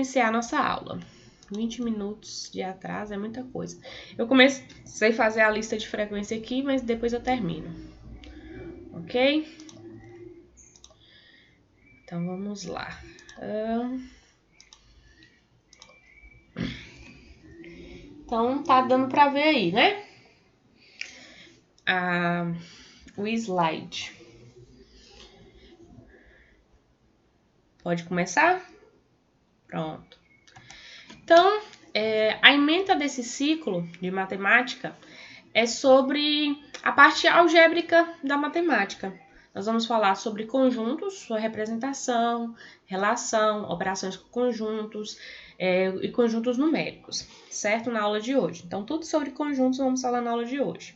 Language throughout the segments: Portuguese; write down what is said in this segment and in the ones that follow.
iniciar a nossa aula. 20 minutos de atraso é muita coisa. Eu comecei a fazer a lista de frequência aqui, mas depois eu termino. Ok? Então, vamos lá. Então, tá dando pra ver aí, né? O slide. Pode começar? Pronto. Então, a ementa desse ciclo de matemática é sobre a parte algébrica da matemática. Nós vamos falar sobre conjuntos, sua representação, relação, operações com conjuntos e conjuntos numéricos, certo? Na aula de hoje. Então, tudo sobre conjuntos vamos falar na aula de hoje.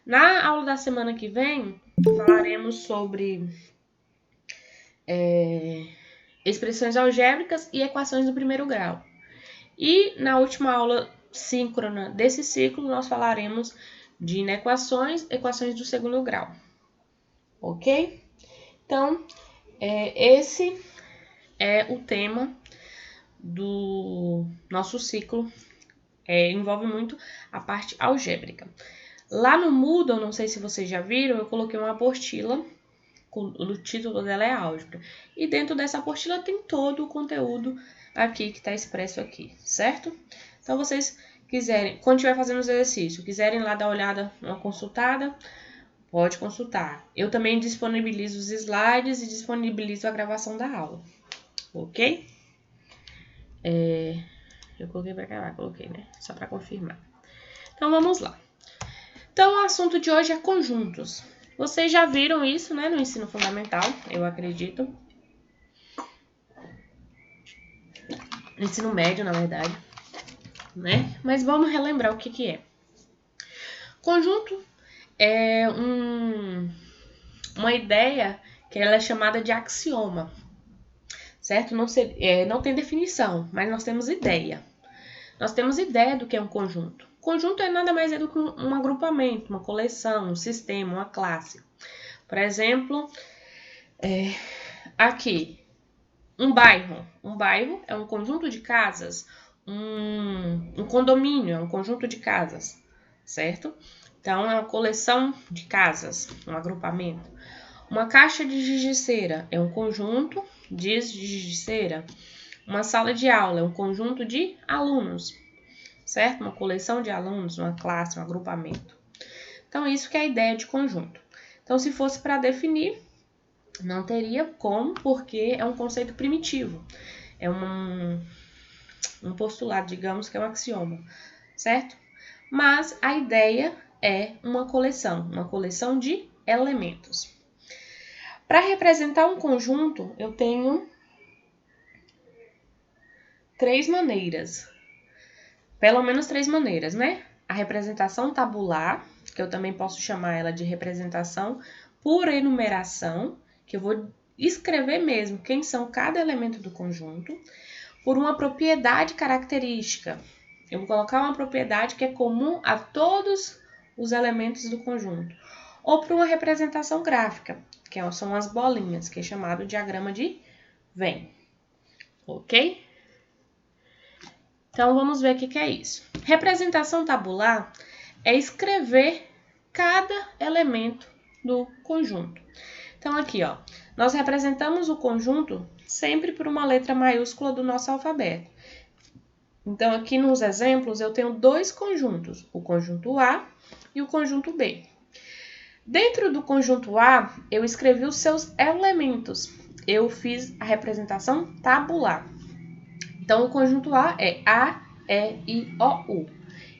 Na aula da semana que vem, falaremos sobre expressões algébricas e equações do primeiro grau. E na última aula síncrona desse ciclo, nós falaremos de inequações, equações do segundo grau. Ok? Então, esse é o tema do nosso ciclo. Envolve muito a parte algébrica. Lá no Moodle, não sei se vocês já viram, eu coloquei uma apostila, o título dela é álgebra. E dentro dessa apostila tem todo o conteúdo aqui que está expresso aqui, certo? Então, vocês quiserem, quando estiver fazendo os exercícios, quiserem lá dar uma olhada, uma consultada, pode consultar. Eu também disponibilizo os slides e disponibilizo a gravação da aula, ok? Eu coloquei para gravar, coloquei, né? Só para confirmar. Então, vamos lá. Então, o assunto de hoje é conjuntos. Vocês já viram isso, né, no ensino fundamental, eu acredito. Ensino médio, na verdade, né? Mas vamos relembrar o que é. Conjunto é uma ideia que ela é chamada de axioma, certo? Não tem definição, mas nós temos ideia. Nós temos ideia do que é um conjunto. Conjunto é nada mais do que um agrupamento, uma coleção, um sistema, uma classe. Por exemplo, aqui, um bairro. Um bairro é um conjunto de casas. Um condomínio é um conjunto de casas, certo? Então, é uma coleção de casas, um agrupamento. Uma caixa de giz de cera é um conjunto de giz de cera. Uma sala de aula é um conjunto de alunos, certo? Uma coleção de alunos, uma classe, um agrupamento. Então, isso que é a ideia de conjunto. Então, se fosse para definir, não teria como, porque é um conceito primitivo. É um postulado, digamos, que é um axioma, certo? Mas a ideia é uma coleção de elementos. Para representar um conjunto, eu tenho 3 maneiras. Pelo menos 3 maneiras, né? A representação tabular, que eu também posso chamar ela de representação por enumeração, que eu vou escrever mesmo quem são cada elemento do conjunto, por uma propriedade característica. Eu vou colocar uma propriedade que é comum a todos os elementos do conjunto. Ou por uma representação gráfica, que são as bolinhas, que é chamado diagrama de Venn. Ok? Então, vamos ver o que é isso. Representação tabular é escrever cada elemento do conjunto. Então, aqui, ó, nós representamos o conjunto sempre por uma letra maiúscula do nosso alfabeto. Então, aqui nos exemplos, eu tenho 2 conjuntos, o conjunto A e o conjunto B. Dentro do conjunto A, eu escrevi os seus elementos. Eu fiz a representação tabular. Então, o conjunto A é A, E, I, O, U.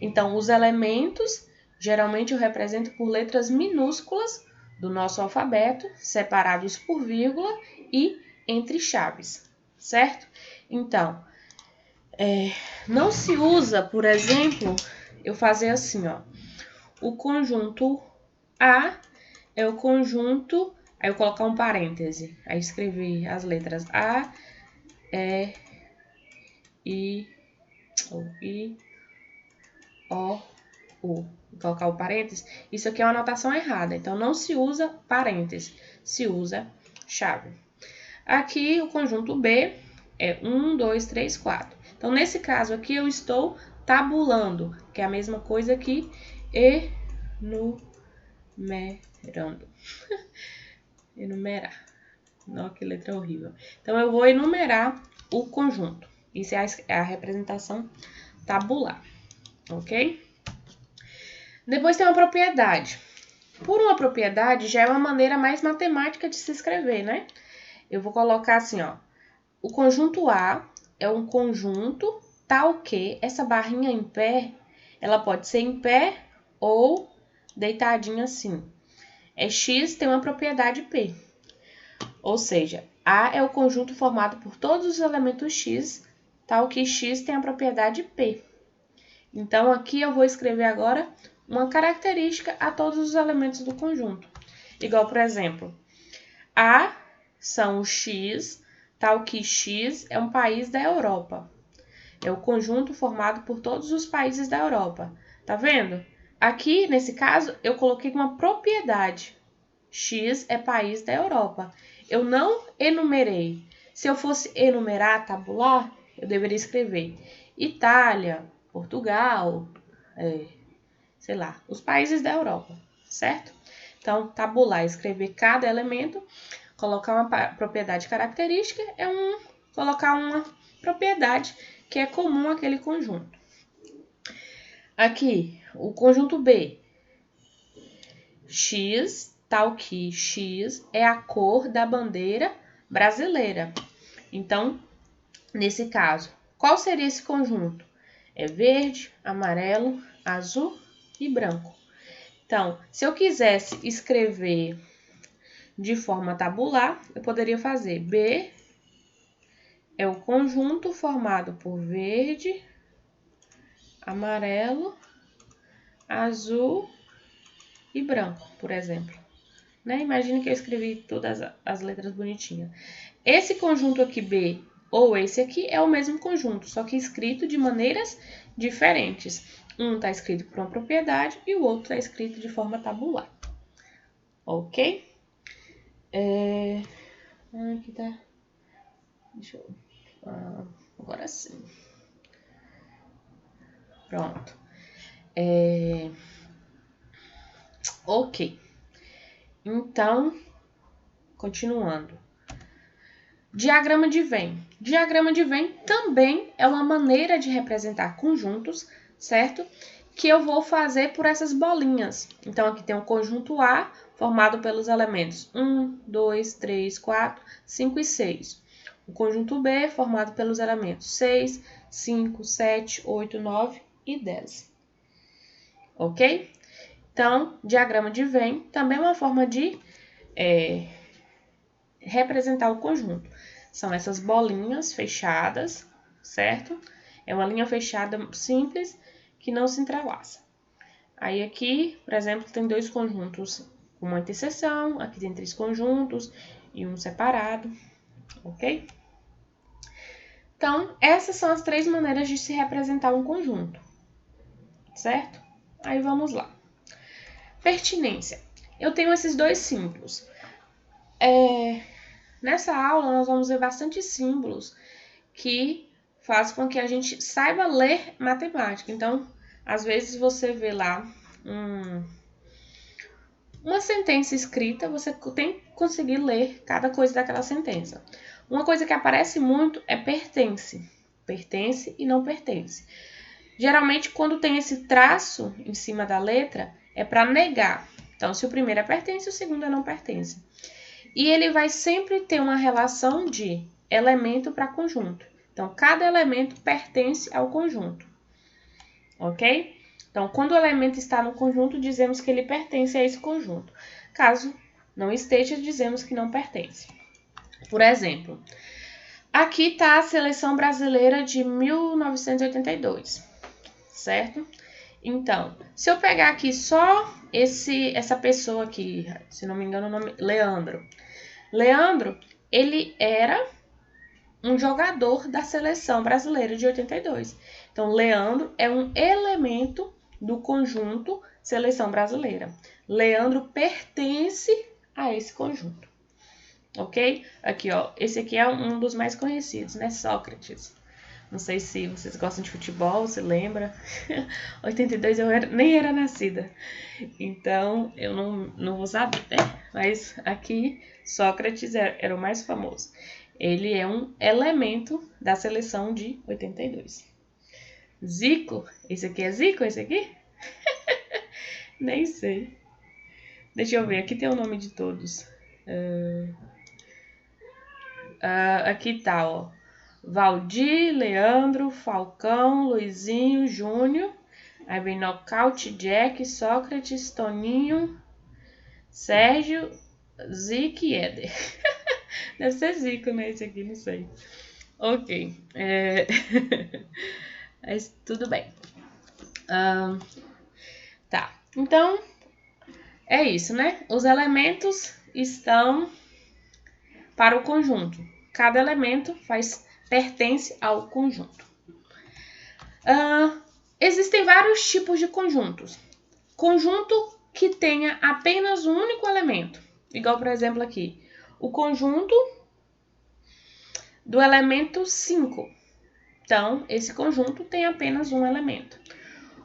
Então, os elementos, geralmente eu represento por letras minúsculas do nosso alfabeto, separados por vírgula e entre chaves, certo? Então, não se usa, por exemplo, eu fazer assim, ó. O conjunto A é o conjunto, aí eu colocar um parêntese, aí escrevi as letras A, E, I, O, U. Vou colocar o parêntese. Isso aqui é uma anotação errada, então não se usa parêntese, se usa chave. Aqui o conjunto B É 1, 2, 3, 4. Então, nesse caso aqui, eu estou tabulando, que é a mesma coisa que enumerando. Enumerar. Nossa, que letra horrível. Então, eu vou enumerar o conjunto. Isso é a representação tabular, ok? Depois tem uma propriedade. Por uma propriedade, já é uma maneira mais matemática de se escrever, né? Eu vou colocar assim, ó. O conjunto A é um conjunto tal que essa barrinha em pé, ela pode ser em pé ou deitadinha assim. X tem uma propriedade P. Ou seja, A é o conjunto formado por todos os elementos X, tal que X tem a propriedade P. Então, aqui eu vou escrever agora uma característica a todos os elementos do conjunto. Igual, por exemplo, A são os X, tal que X é um país da Europa. É o conjunto formado por todos os países da Europa. Tá vendo? Aqui, nesse caso, eu coloquei uma propriedade. X é país da Europa. Eu não enumerei. Se eu fosse enumerar, tabular, eu deveria escrever Itália, Portugal, sei lá, os países da Europa, certo? Então, tabular, escrever cada elemento, colocar uma propriedade característica, colocar uma propriedade que é comum àquele conjunto. Aqui, o conjunto B. X, tal que X é a cor da bandeira brasileira. Então, nesse caso, qual seria esse conjunto? É verde, amarelo, azul e branco. Então, se eu quisesse escrever de forma tabular, eu poderia fazer B é o conjunto formado por verde, amarelo, azul e branco, por exemplo. Né? Imagine que eu escrevi todas as letras bonitinhas. Esse conjunto aqui B ou esse aqui é o mesmo conjunto, só que escrito de maneiras diferentes. Um está escrito por uma propriedade e o outro está escrito de forma tabular. Ok? Aqui tá. Deixa eu. Agora sim. Pronto. Ok. Então, continuando. Diagrama de Venn. Diagrama de Venn também é uma maneira de representar conjuntos, certo? Que eu vou fazer por essas bolinhas. Então, aqui tem um conjunto A, formado pelos elementos 1, 2, 3, 4, 5 e 6. O conjunto B, formado pelos elementos 6, 5, 7, 8, 9 e 10. Ok? Então, diagrama de Venn também é uma forma de representar o conjunto. São essas bolinhas fechadas, certo? É uma linha fechada simples que não se entrelaça. Aí aqui, por exemplo, tem dois conjuntos com uma interseção, aqui tem 3 conjuntos e um separado, ok? Então, essas são as 3 maneiras de se representar um conjunto, certo? Aí vamos lá. Pertinência. Eu tenho esses dois símbolos. Nessa aula, nós vamos ver bastante símbolos que fazem com que a gente saiba ler matemática. Então, às vezes você vê lá uma sentença escrita, você tem que conseguir ler cada coisa daquela sentença. Uma coisa que aparece muito é pertence. Pertence e não pertence. Geralmente, quando tem esse traço em cima da letra, é para negar. Então, se o primeiro é pertence, o segundo é não pertence. E ele vai sempre ter uma relação de elemento para conjunto. Então, cada elemento pertence ao conjunto. Ok? Então, quando o elemento está no conjunto, dizemos que ele pertence a esse conjunto. Caso não esteja, dizemos que não pertence. Por exemplo, aqui está a seleção brasileira de 1982, certo? Então, se eu pegar aqui só essa pessoa aqui, se não me engano o nome, Leandro. Leandro, ele era um jogador da seleção brasileira de 82. Então, Leandro é um elemento do conjunto seleção brasileira. Leandro pertence a esse conjunto. ok? Aqui, ó, esse aqui é um dos mais conhecidos, né? Sócrates. Não sei se vocês gostam de futebol, se lembra. 82 eu nem era nascida. Então, eu não vou saber, né? Mas aqui, Sócrates era o mais famoso. Ele é um elemento da seleção de 82. Zico? Esse aqui é Zico, esse aqui? Nem sei. Deixa eu ver, aqui tem o nome de todos. Aqui tá, ó. Valdir, Leandro, Falcão, Luizinho, Júnior. Aí vem Nocaute, Jack, Sócrates, Toninho, Sérgio, Zico e Éder. Deve ser Zico, né? Esse aqui, não sei. Ok. Mas tudo bem. Tá. Então, é isso, né? Os elementos estão para o conjunto. Cada elemento pertence ao conjunto. Existem vários tipos de conjuntos. Conjunto que tenha apenas um único elemento. Igual, por exemplo, aqui. O conjunto do elemento 5. Então, esse conjunto tem apenas um elemento.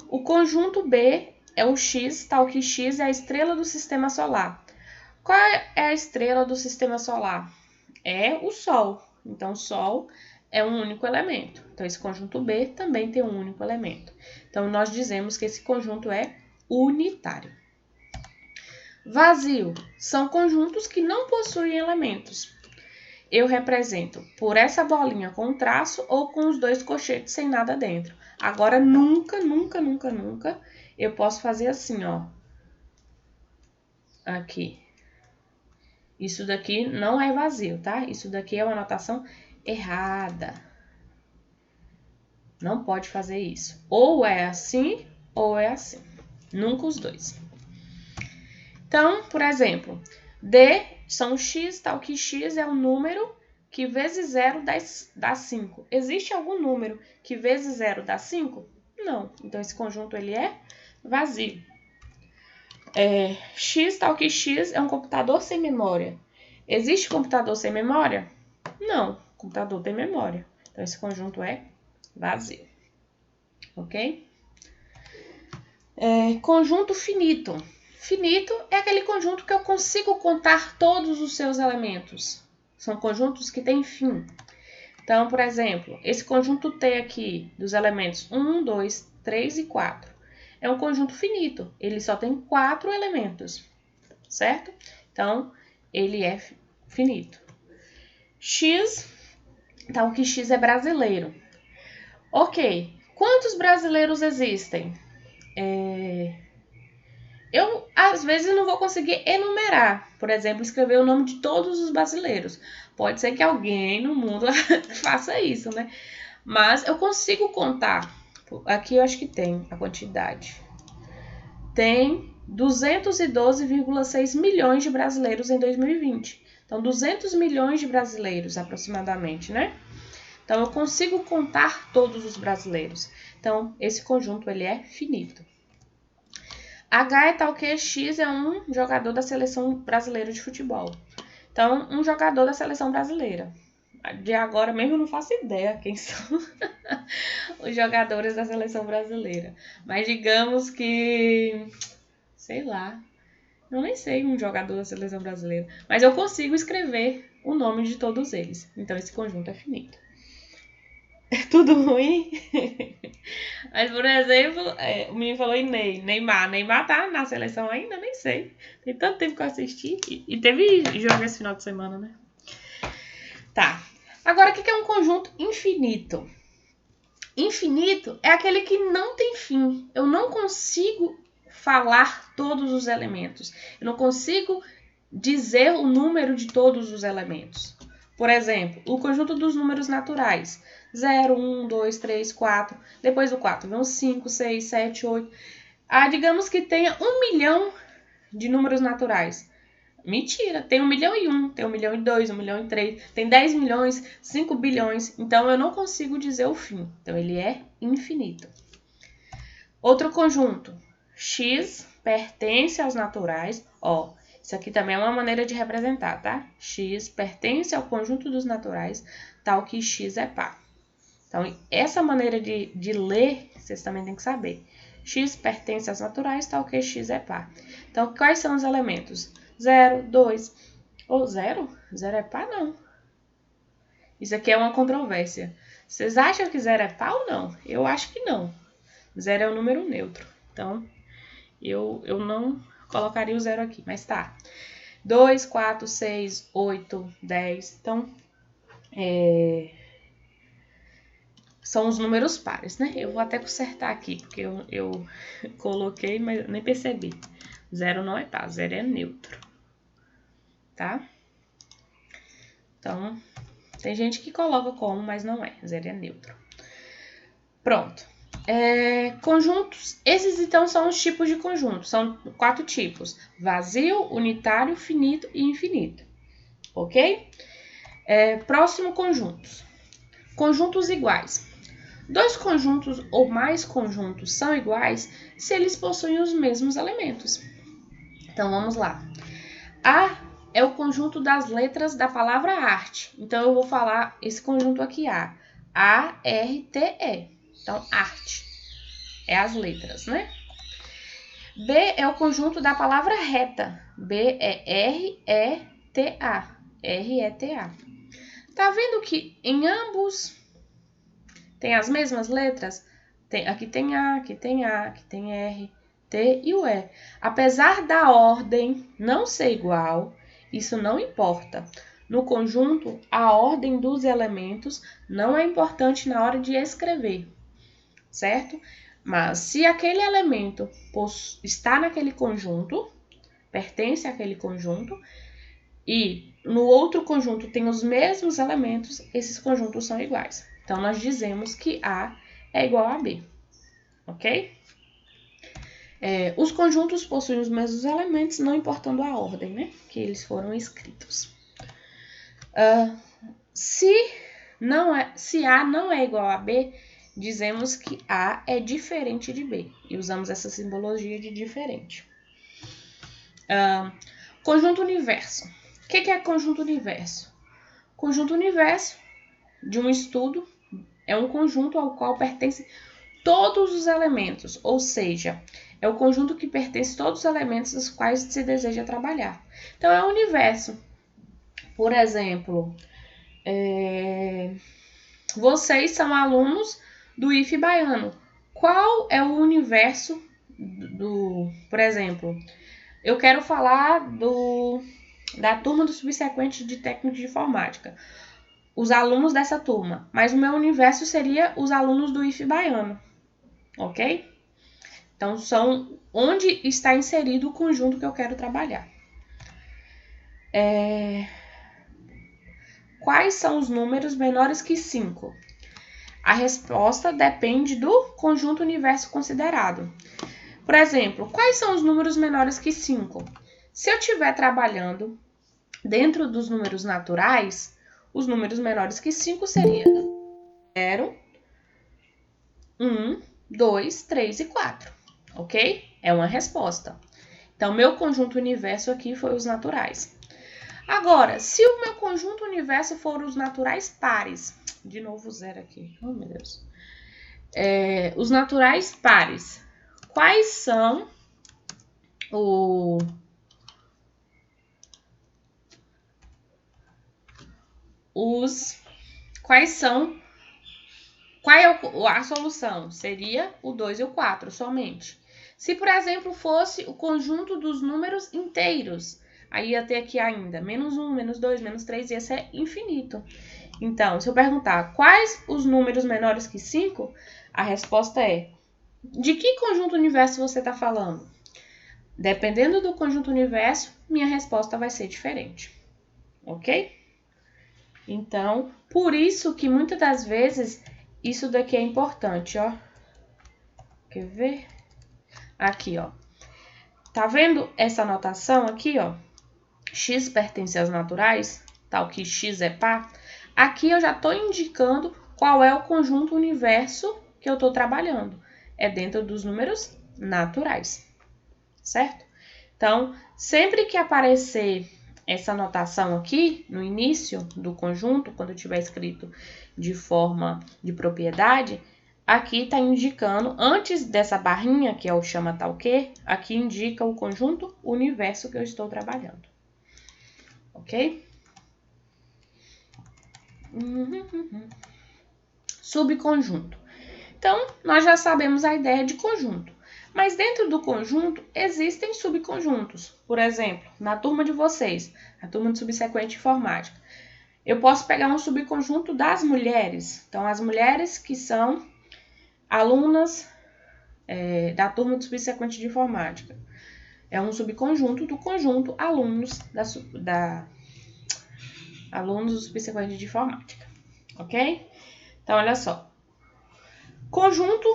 O conjunto B é o X, tal que X é a estrela do sistema solar. Qual é a estrela do sistema solar? É o Sol. Então, o Sol é um único elemento. Então, esse conjunto B também tem um único elemento. Então, nós dizemos que esse conjunto é unitário. Vazio são conjuntos que não possuem elementos. Eu represento por essa bolinha com um traço ou com os dois colchetes sem nada dentro. Agora, nunca eu posso fazer assim, ó. Aqui. Isso daqui não é vazio, tá? Isso daqui é uma anotação errada. Não pode fazer isso. Ou é assim, ou é assim. Nunca os dois. Então, por exemplo, D são x, tal que x é um número que vezes 0 dá 5. Existe algum número que vezes 0 dá 5? Não. Então, esse conjunto ele é vazio. X, tal que x é um computador sem memória. Existe computador sem memória? Não. O computador tem memória. Então, esse conjunto é vazio. Ok? Conjunto finito. Finito é aquele conjunto que eu consigo contar todos os seus elementos. São conjuntos que têm fim. Então, por exemplo, esse conjunto T aqui, dos elementos 1, 2, 3 e 4, é um conjunto finito. Ele só tem 4 elementos, certo? Então, ele é finito. X, então que X é brasileiro. Ok, quantos brasileiros existem? Eu, às vezes, não vou conseguir enumerar. Por exemplo, escrever o nome de todos os brasileiros. Pode ser que alguém no mundo faça isso, né? Mas eu consigo contar. Aqui eu acho que tem a quantidade. Tem 212,6 milhões de brasileiros em 2020. Então, 200 milhões de brasileiros, aproximadamente, né? Então, eu consigo contar todos os brasileiros. Então, esse conjunto, ele é finito. H é tal que X é um jogador da seleção brasileira de futebol. Então, um jogador da seleção brasileira. De agora mesmo eu não faço ideia quem são os jogadores da seleção brasileira. Mas digamos que, sei lá, eu nem sei um jogador da seleção brasileira. Mas eu consigo escrever o nome de todos eles. Então, esse conjunto é finito. É tudo ruim? Mas, por exemplo, o menino falou em Neymar. Neymar tá na seleção ainda? Nem sei. Tem tanto tempo que eu assisti. E teve jogo esse final de semana, né? Tá. Agora, o que é um conjunto infinito? Infinito é aquele que não tem fim. Eu não consigo falar todos os elementos. Eu não consigo dizer o número de todos os elementos. Por exemplo, o conjunto dos números naturais. 0, 1, 2, 3, 4. Depois do 4 vem o 5, 6, 7, 8. Digamos que tenha 1 milhão de números naturais. Mentira, tem 1 milhão e 1, tem 1 milhão e 2, 1 milhão e 3, tem 10 milhões, 5 bilhões. Então, eu não consigo dizer o fim. Então, ele é infinito. Outro conjunto. X pertence aos naturais. Isso aqui também é uma maneira de representar, tá? X pertence ao conjunto dos naturais, tal que X é par. Então, essa maneira de ler, vocês também têm que saber. X pertence aos naturais, tal que X é par. Então, quais são os elementos? 0, 2 ou 0? 0 é par, não. Isso aqui é uma controvérsia. Vocês acham que 0 é par ou não? Eu acho que não. 0 é um número neutro. Então, eu não colocaria o 0 aqui, mas tá. 2, 4, 6, 8, 10. Então, são os números pares, né? Eu vou até consertar aqui, porque eu coloquei, mas nem percebi. 0 não é par, 0 é neutro. Tá? Então, tem gente que coloca como, mas não é. 0 é neutro. Pronto. Conjuntos. Esses, então, são os tipos de conjuntos. São 4 tipos. Vazio, unitário, finito e infinito. Ok? Próximo, conjuntos. Conjuntos iguais. 2 conjuntos ou mais conjuntos são iguais se eles possuem os mesmos elementos. Então, vamos lá. A é o conjunto das letras da palavra arte. Então, eu vou falar esse conjunto aqui, A. A-R-T-E. Então, arte. É as letras, né? B é o conjunto da palavra reta. B é R-E-T-A. R-E-T-A. Tá vendo que em ambos tem as mesmas letras? Aqui tem A, aqui tem A, aqui tem R, T e o E. Apesar da ordem não ser igual, isso não importa. No conjunto, a ordem dos elementos não é importante na hora de escrever, certo? Mas se aquele elemento está naquele conjunto, pertence àquele conjunto, e no outro conjunto tem os mesmos elementos, esses conjuntos são iguais. Então, nós dizemos que A é igual a B, ok? Os conjuntos possuem os mesmos elementos, não importando a ordem, né? Que eles foram escritos. Se A não é igual a B, dizemos que A é diferente de B. E usamos essa simbologia de diferente. Conjunto universo. O que é conjunto universo? Conjunto universo de um estudo é um conjunto ao qual pertencem todos os elementos, ou seja, é o conjunto que pertence a todos os elementos dos quais se deseja trabalhar. Então, é o universo. Por exemplo, vocês são alunos do IF Baiano. Qual é o universo por exemplo, eu quero falar da turma do subsequente de técnico de informática. Os alunos dessa turma, mas o meu universo seria os alunos do IF Baiano, ok? Então, são onde está inserido o conjunto que eu quero trabalhar. Quais são os números menores que 5? A resposta depende do conjunto universo considerado. Por exemplo, quais são os números menores que 5? Se eu estiver trabalhando dentro dos números naturais, os números menores que 5 seriam 0, 1, 2, 3 e 4, ok? É uma resposta. Então, meu conjunto universo aqui foi os naturais. Agora, se o meu conjunto universo for os naturais pares, de novo 0 aqui, oh meu Deus. Os naturais pares, quais são qual é a solução? Seria o 2 e o 4 somente. Se, por exemplo, fosse o conjunto dos números inteiros, aí ia ter aqui ainda menos 1, menos 2, menos 3, e esse é infinito. Então, se eu perguntar quais os números menores que 5, a resposta é: de que conjunto universo você está falando? Dependendo do conjunto universo, minha resposta vai ser diferente. Ok? Então, por isso que muitas das vezes isso daqui é importante, ó. Quer ver? Aqui, ó. Tá vendo essa anotação aqui, ó? X pertence aos naturais, tal que X é par. Aqui eu já estou indicando qual é o conjunto universo que eu estou trabalhando. É dentro dos números naturais, certo? Então, sempre que aparecer essa notação aqui, no início do conjunto, quando tiver escrito de forma de propriedade, aqui está indicando, antes dessa barrinha, que é o chama tal que, aqui indica o conjunto universo que eu estou trabalhando. Ok? Subconjunto. Então, nós já sabemos a ideia de conjunto. Mas dentro do conjunto existem subconjuntos. Por exemplo, na turma de vocês, a turma de subsequente informática, eu posso pegar um subconjunto das mulheres. Então, as mulheres que são alunas da turma de subsequente de informática. É um subconjunto do conjunto alunos alunos do subsequente de informática. Ok? Então, olha só. Conjunto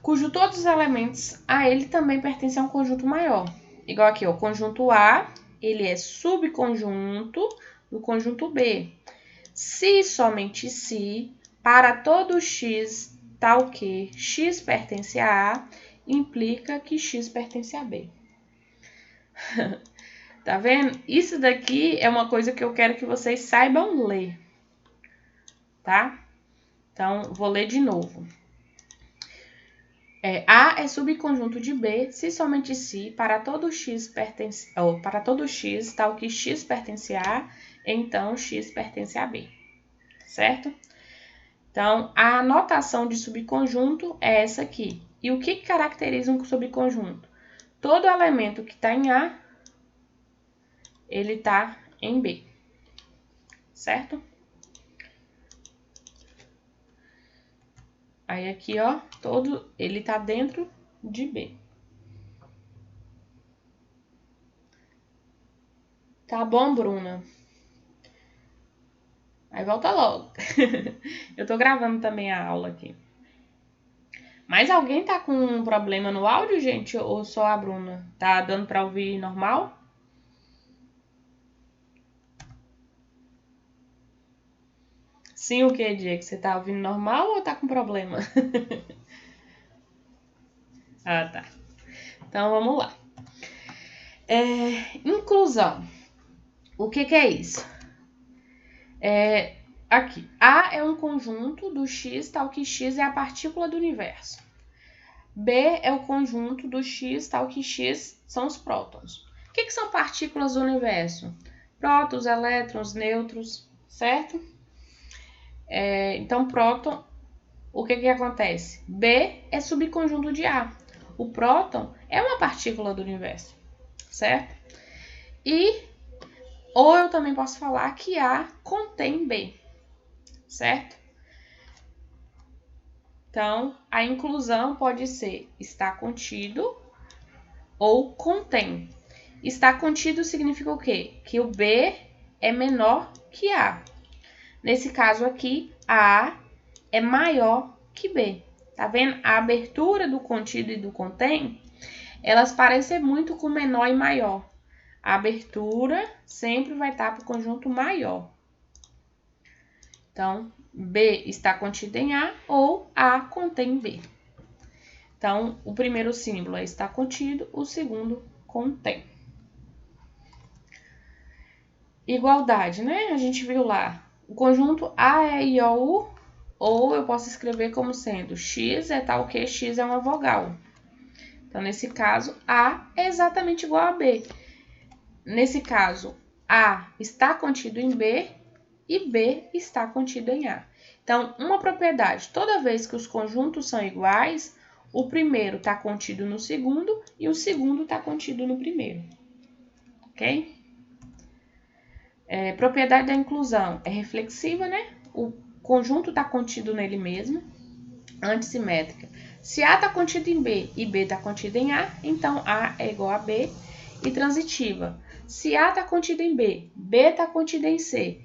cujo todos os elementos a ele também pertencem a um conjunto maior. Igual aqui, o conjunto A, ele é subconjunto do conjunto B. Se e somente se, para todo x tal que x pertence a A, implica que x pertence a B. Tá vendo? Isso daqui é uma coisa que eu quero que vocês saibam ler. Tá? Então, vou ler de novo. A é subconjunto de B se somente se para todo x tal que x pertence a A, então x pertence a B. Certo? Então, a notação de subconjunto é essa aqui. E o que caracteriza um subconjunto? Todo elemento que está em A, ele está em B. Certo? Aí aqui, ó, ele tá dentro de B. Tá bom, Bruna? Aí volta logo. Eu tô gravando também a aula aqui. Mas alguém tá com um problema no áudio, gente? Ou só a Bruna? Tá dando pra ouvir normal? Sim, o que, Diego? Você tá ouvindo normal ou tá com problema? Ah, tá. Então, vamos lá. Inclusão. O que é isso? Aqui, A é um conjunto do x tal que x é a partícula do universo. B é o conjunto do x tal que x são os prótons. O que são partículas do universo? Prótons, elétrons, nêutrons, certo? Então, próton, o que acontece? B é subconjunto de A. O próton é uma partícula do universo, certo? Ou eu também posso falar que A contém B, certo? Então, a inclusão pode ser está contido ou contém. Está contido significa o quê? Que o B é menor que A. Nesse caso aqui, A é maior que B. Tá vendo? A abertura do contido e do contém, elas parecem muito com menor e maior. A abertura sempre vai estar para o conjunto maior. Então, B está contido em A ou A contém B. Então, o primeiro símbolo é está contido, o segundo contém. Igualdade, né? A gente viu lá. O conjunto A, E, I, O, U, ou eu posso escrever como sendo x é tal que x é uma vogal. Então, nesse caso, A é exatamente igual a B. Nesse caso, A está contido em B e B está contido em A. Então, uma propriedade, toda vez que os conjuntos são iguais, o primeiro está contido no segundo e o segundo está contido no primeiro. Ok? Propriedade da inclusão é reflexiva, né? O conjunto está contido nele mesmo. Antissimétrica. Se A está contido em B e B está contido em A, então A é igual a B. E transitiva. Se A está contido em B, B está contido em C,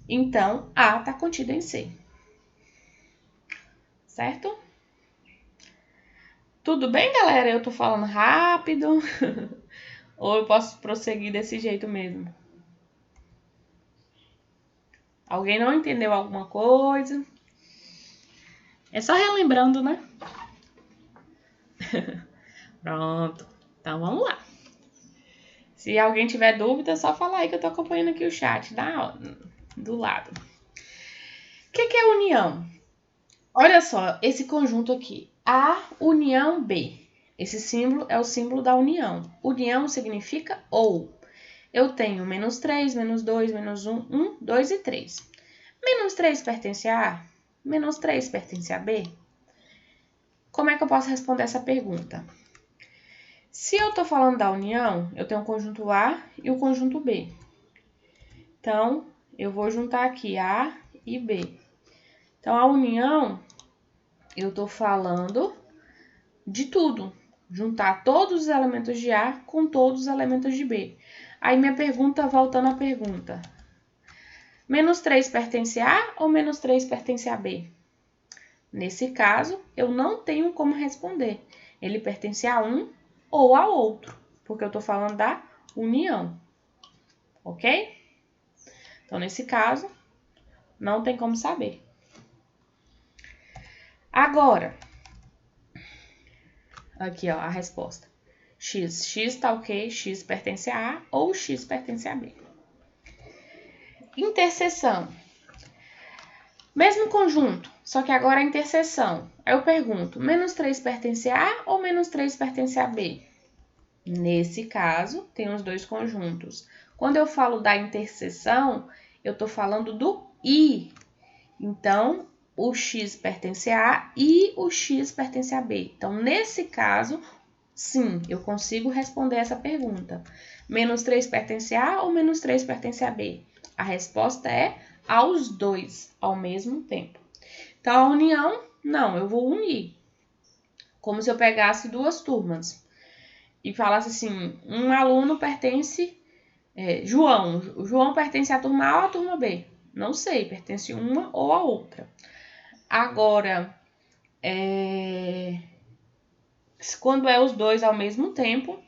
então A está contido em C. Certo? Tudo bem, galera? Eu tô falando rápido? Ou eu posso prosseguir desse jeito mesmo? Alguém não entendeu alguma coisa? É só relembrando, né? Pronto. Então, vamos lá. Se alguém tiver dúvida, é só falar aí que eu tô acompanhando aqui o chat, do lado. O que é união? Olha só, esse conjunto aqui, A união B. Esse símbolo é o símbolo da união. União significa ou. Eu tenho menos 3, menos 2, menos 1, 1, 2 e 3. Menos 3 pertence a A? Menos 3 pertence a B? Como é que eu posso responder essa pergunta? Se eu estou falando da união, eu tenho o conjunto A e o conjunto B. Então, eu vou juntar aqui A e B. Então, a união, eu estou falando de tudo. Juntar todos os elementos de A com todos os elementos de B. Aí, minha pergunta, voltando à pergunta. Menos 3 pertence a A ou menos 3 pertence a B? Nesse caso, eu não tenho como responder. Ele pertence a um ou a outro, porque eu estou falando da união. Ok? Então, nesse caso, não tem como saber. Agora, aqui ó, a resposta. X. X tá ok, X pertence a A ou X pertence a B. Interseção. Mesmo conjunto, só que agora a interseção. Aí eu pergunto, menos 3 pertence a A ou menos 3 pertence a B? Nesse caso, tem os dois conjuntos. Quando eu falo da interseção, eu estou falando do I. Então, o X pertence a A e o X pertence a B. Então, nesse caso, sim, eu consigo responder essa pergunta. Menos 3 pertence a A ou menos 3 pertence a B? A resposta é aos dois, ao mesmo tempo. Então, a união, não, eu vou unir. Como se eu pegasse duas turmas e falasse assim, um aluno pertence, João. O João pertence à turma A ou à turma B? Não sei, pertence uma ou a outra. Agora, quando é os dois ao mesmo tempo,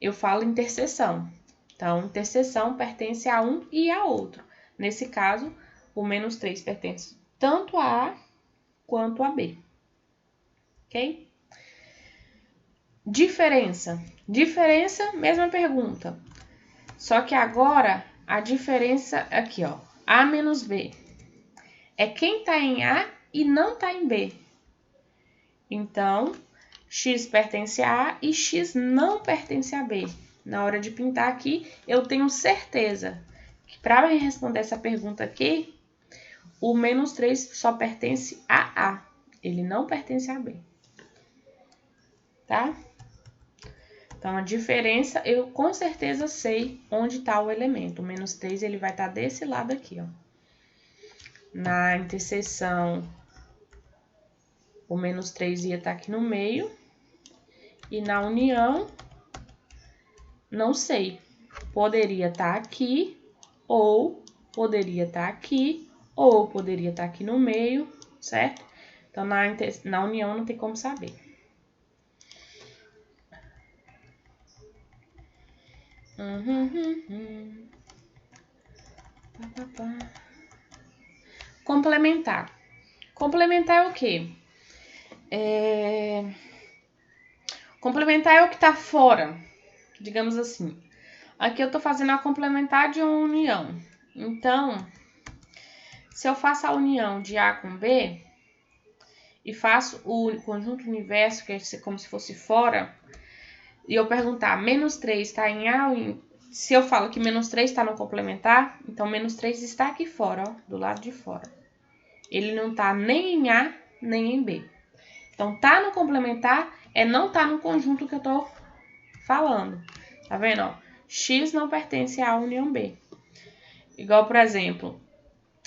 eu falo interseção. Então, interseção pertence a um e a outro. Nesse caso, o menos 3 pertence tanto a A quanto a B. Ok? Diferença. Diferença, mesma pergunta. Só que agora, a diferença aqui, ó. A menos B. É quem está em A e não está em B. Então, X pertence a A e X não pertence a B. Na hora de pintar aqui, eu tenho certeza que para responder essa pergunta aqui, o menos 3 só pertence a A. Ele não pertence a B. Tá? Então, a diferença, eu com certeza sei onde está o elemento. O menos 3, ele vai estar desse lado aqui, ó. Na interseção, o menos 3 ia estar aqui no meio. E na união, não sei. Poderia estar aqui, ou poderia estar aqui, ou poderia estar aqui no meio, certo? Então, na união não tem como saber. Complementar. Complementar é o quê? Complementar é o que está fora, digamos assim. Aqui eu estou fazendo a complementar de uma união. Então, se eu faço a união de A com B e faço o conjunto universo, que é como se fosse fora, e eu perguntar, menos 3 está em A ou em... Se eu falo que menos 3 está no complementar, então menos 3 está aqui fora, ó, do lado de fora. Ele não está nem em A, nem em B. Então, tá no complementar é não tá no conjunto que eu tô falando. Tá vendo, ó? X não pertence à união B. Igual, por exemplo,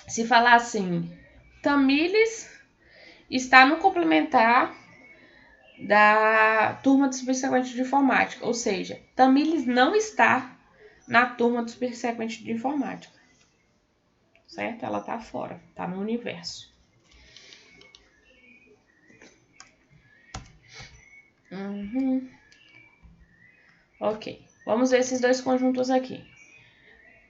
se falar assim, Tamires está no complementar da turma do subsequente de informática. Ou seja, Tamires não está na turma do subsequente de informática. Certo? Ela tá fora, tá no universo. Ok, vamos ver esses dois conjuntos aqui.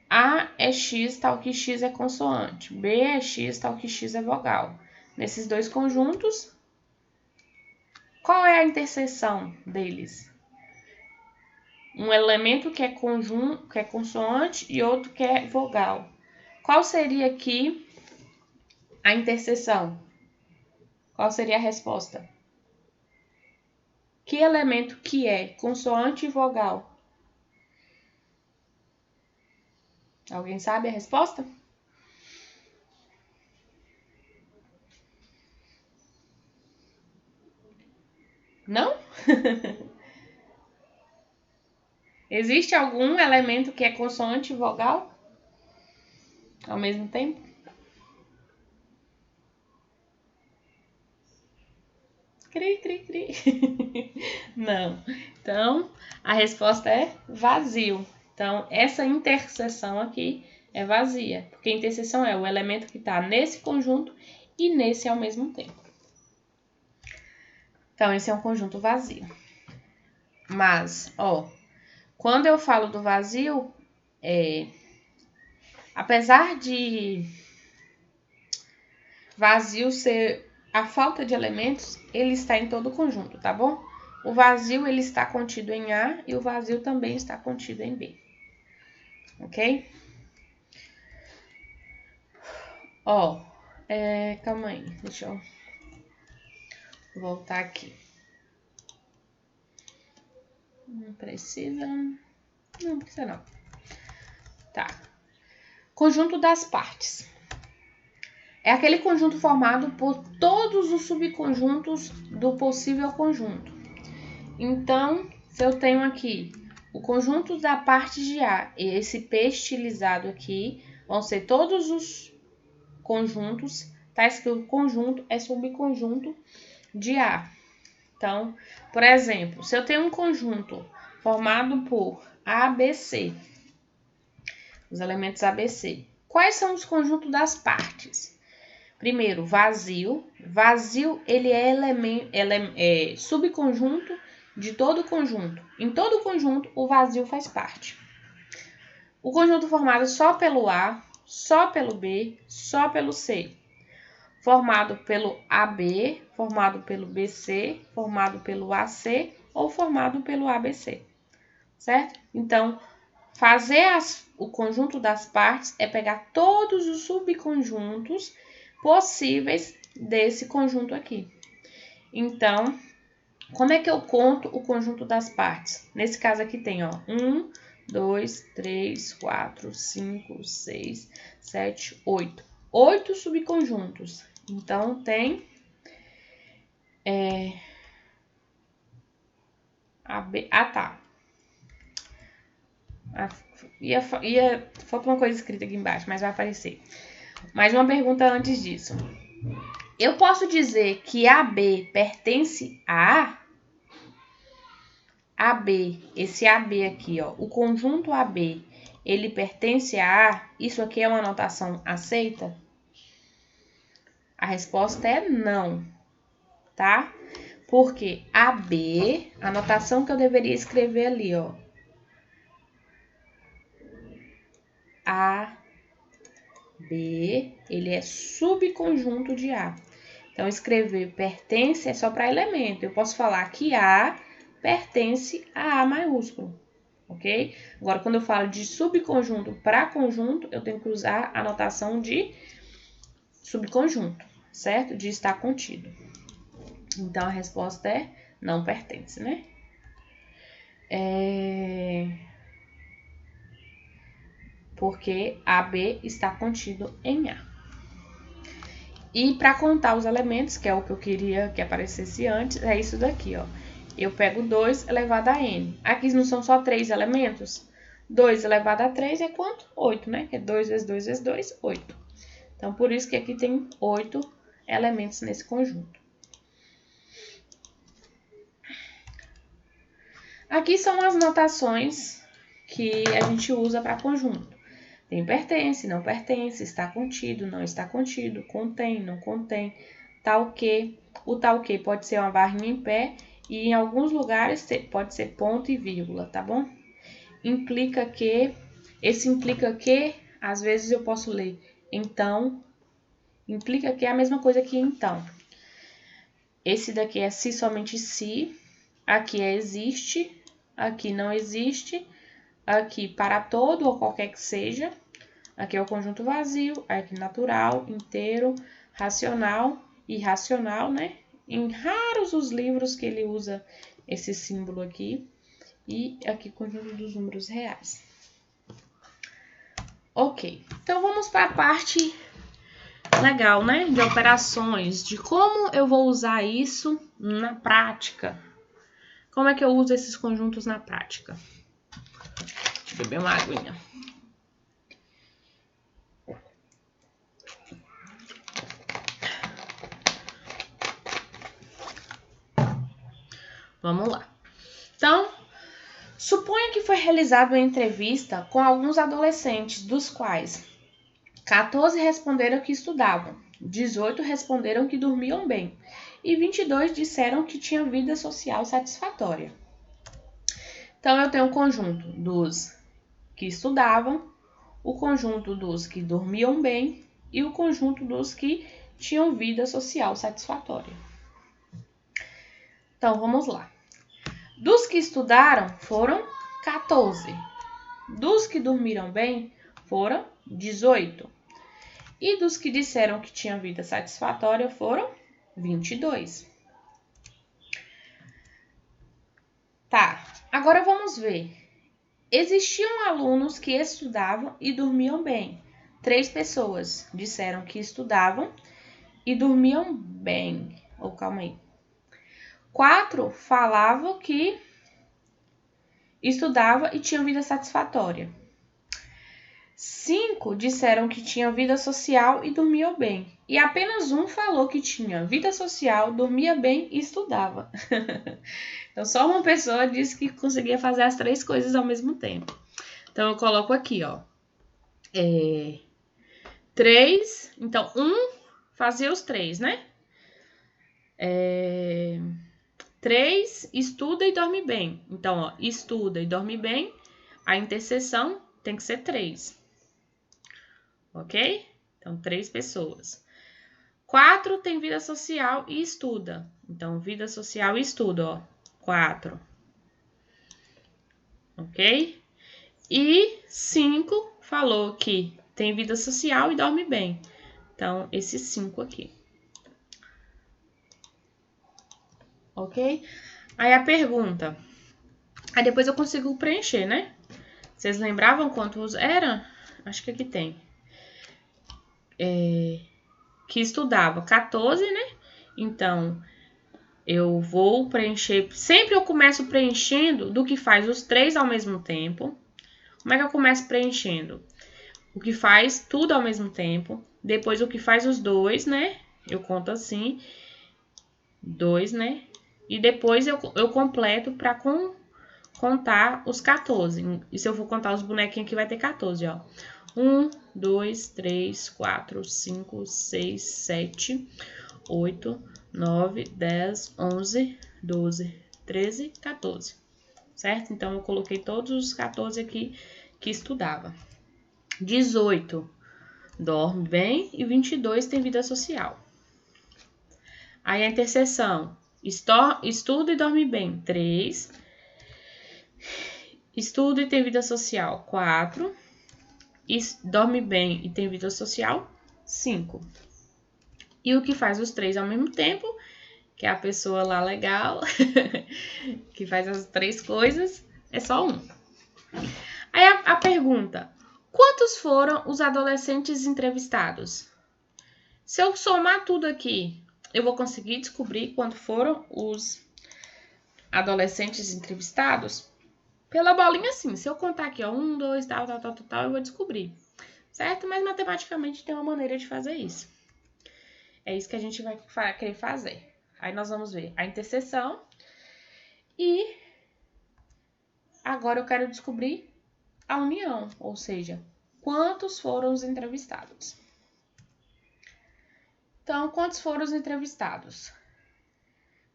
A é X, tal que X é consoante. B é X, tal que X é vogal. Nesses dois conjuntos, qual é a interseção deles? um elemento que é conjunto, que é consoante e outro que é vogal. Qual seria aqui a interseção? Qual seria a resposta? Que elemento que é consoante e vogal? Alguém sabe a resposta? Não? Existe algum elemento que é consoante e vogal ao mesmo tempo? Cri, cri, cri. Não. Então, a resposta é vazio. Então, essa interseção aqui é vazia, porque a interseção é o elemento que está nesse conjunto e nesse ao mesmo tempo. Então, esse é um conjunto vazio. Mas, ó, quando eu falo do vazio, apesar de vazio ser a falta de elementos, ele está em todo o conjunto, tá bom? O vazio, ele está contido em A e o vazio também está contido em B. Ok? Ó, calma aí, deixa eu voltar aqui. Não precisa não. Tá. Conjunto das partes. É aquele conjunto formado por todos os subconjuntos do possível conjunto. Então, se eu tenho aqui o conjunto da parte de A e esse P estilizado aqui, vão ser todos os conjuntos, tais que o conjunto é subconjunto de A. Então, por exemplo, se eu tenho um conjunto formado por ABC, os elementos ABC, quais são os conjuntos das partes? Primeiro, vazio. Vazio, ele é subconjunto de todo o conjunto. Em todo o conjunto, o vazio faz parte. O conjunto formado só pelo A, só pelo B, só pelo C. Formado pelo AB, formado pelo BC, formado pelo AC ou formado pelo ABC. Certo? Então, fazer o conjunto das partes é pegar todos os subconjuntos possíveis desse conjunto aqui. Então, como é que eu conto o conjunto das partes? Nesse caso aqui tem, ó, 1, 2, 3, 4, 5, 6, 7, 8. 8 subconjuntos. Então, tem tá. Falta uma coisa escrita aqui embaixo, mas vai aparecer. Mais uma pergunta antes disso. Eu posso dizer que AB pertence a A? AB, esse AB aqui, ó, o conjunto AB, ele pertence a A? Isso aqui é uma notação aceita? A resposta é não, tá? Porque AB, a notação que eu deveria escrever ali, ó, AB, ele é subconjunto de A. Então, escrever pertence é só para elemento. Eu posso falar que A pertence a A maiúsculo, ok? Agora, quando eu falo de subconjunto para conjunto, eu tenho que usar a notação de subconjunto, certo? De estar contido. Então, a resposta é não pertence, né? Porque AB está contido em A. E para contar os elementos, que é o que eu queria que aparecesse antes, é isso daqui, ó. Eu pego 2 elevado a n. Aqui não são só 3 elementos? 2 elevado a 3 é quanto? 8, né? Que é 2 vezes 2 vezes 2, 8. Então, por isso que aqui tem 8 elementos nesse conjunto. Aqui são as notações que a gente usa para conjunto. Tem pertence, não pertence, está contido, não está contido, contém, não contém, tal que. O tal que pode ser uma barrinha em pé e em alguns lugares pode ser ponto e vírgula, tá bom? Implica que, esse implica que, às vezes eu posso ler então, implica que é a mesma coisa que então. Esse daqui é se, somente se, aqui é existe, aqui não existe, aqui para todo ou qualquer que seja, aqui é o conjunto vazio, aqui natural, inteiro, racional, irracional, né? Em raros os livros que ele usa esse símbolo aqui, e aqui conjunto dos números reais. Ok, então vamos para a parte legal, né? De operações, de como eu vou usar isso na prática. Como é que eu uso esses conjuntos na prática? Deixa eu beber uma aguinha. Vamos lá. Então, suponha que foi realizada uma entrevista com alguns adolescentes, dos quais 14 responderam que estudavam, 18 responderam que dormiam bem e 22 disseram que tinham vida social satisfatória. Então, eu tenho o conjunto dos que estudavam, o conjunto dos que dormiam bem e o conjunto dos que tinham vida social satisfatória. Então, vamos lá. Dos que estudaram, foram 14. Dos que dormiram bem, foram 18. E dos que disseram que tinham vida satisfatória, foram 22. Tá, agora vamos ver. Existiam alunos que estudavam e dormiam bem. 3 pessoas disseram que estudavam e dormiam bem. Calma aí. 4 falavam que estudava e tinham vida satisfatória. 5 disseram que tinham vida social e dormiam bem. E apenas um falou que tinha vida social, dormia bem e estudava. Então, só uma pessoa disse que conseguia fazer as 3 coisas ao mesmo tempo. Então, eu coloco aqui, ó. 3. Então, 1 fazia os 3, né? 3, estuda e dorme bem. Então, ó, estuda e dorme bem, a interseção tem que ser 3. Ok? Então, 3 pessoas. 4 tem vida social e estuda. Então, vida social e estuda, ó. 4. Ok? E 5 falou que tem vida social e dorme bem. Então, esses 5 aqui. Ok? Aí a pergunta. Aí depois eu consigo preencher, né? Vocês lembravam quantos eram? Acho que aqui tem. Que estudava 14, né? Então, eu vou preencher. Sempre eu começo preenchendo do que faz os 3 ao mesmo tempo. Como é que eu começo preenchendo? O que faz tudo ao mesmo tempo. Depois o que faz os 2, né? Eu conto assim. 2, né? E depois eu completo para contar os 14. E se eu for contar os bonequinhos aqui, vai ter 14, ó. 1, 2, 3, 4, 5, 6, 7, 8, 9, 10, 11, 12, 13, 14. Certo? Então, eu coloquei todos os 14 aqui que estudava. 18 dorme bem e 22 tem vida social. Aí a interseção, estuda e dorme bem, 3. Estuda e tem vida social, 4. Dorme bem e tem vida social, 5. E o que faz os 3 ao mesmo tempo, que é a pessoa lá legal, que faz as 3 coisas, é só 1. Aí a pergunta, quantos foram os adolescentes entrevistados? Se eu somar tudo aqui, eu vou conseguir descobrir quantos foram os adolescentes entrevistados? Pela bolinha, sim. Se eu contar aqui, ó, 1, 2, tal, eu vou descobrir. Certo? Mas matematicamente tem uma maneira de fazer isso. É isso que a gente vai querer fazer. Aí nós vamos ver a interseção. E agora eu quero descobrir a união, ou seja, quantos foram os entrevistados. Então, quantos foram os entrevistados?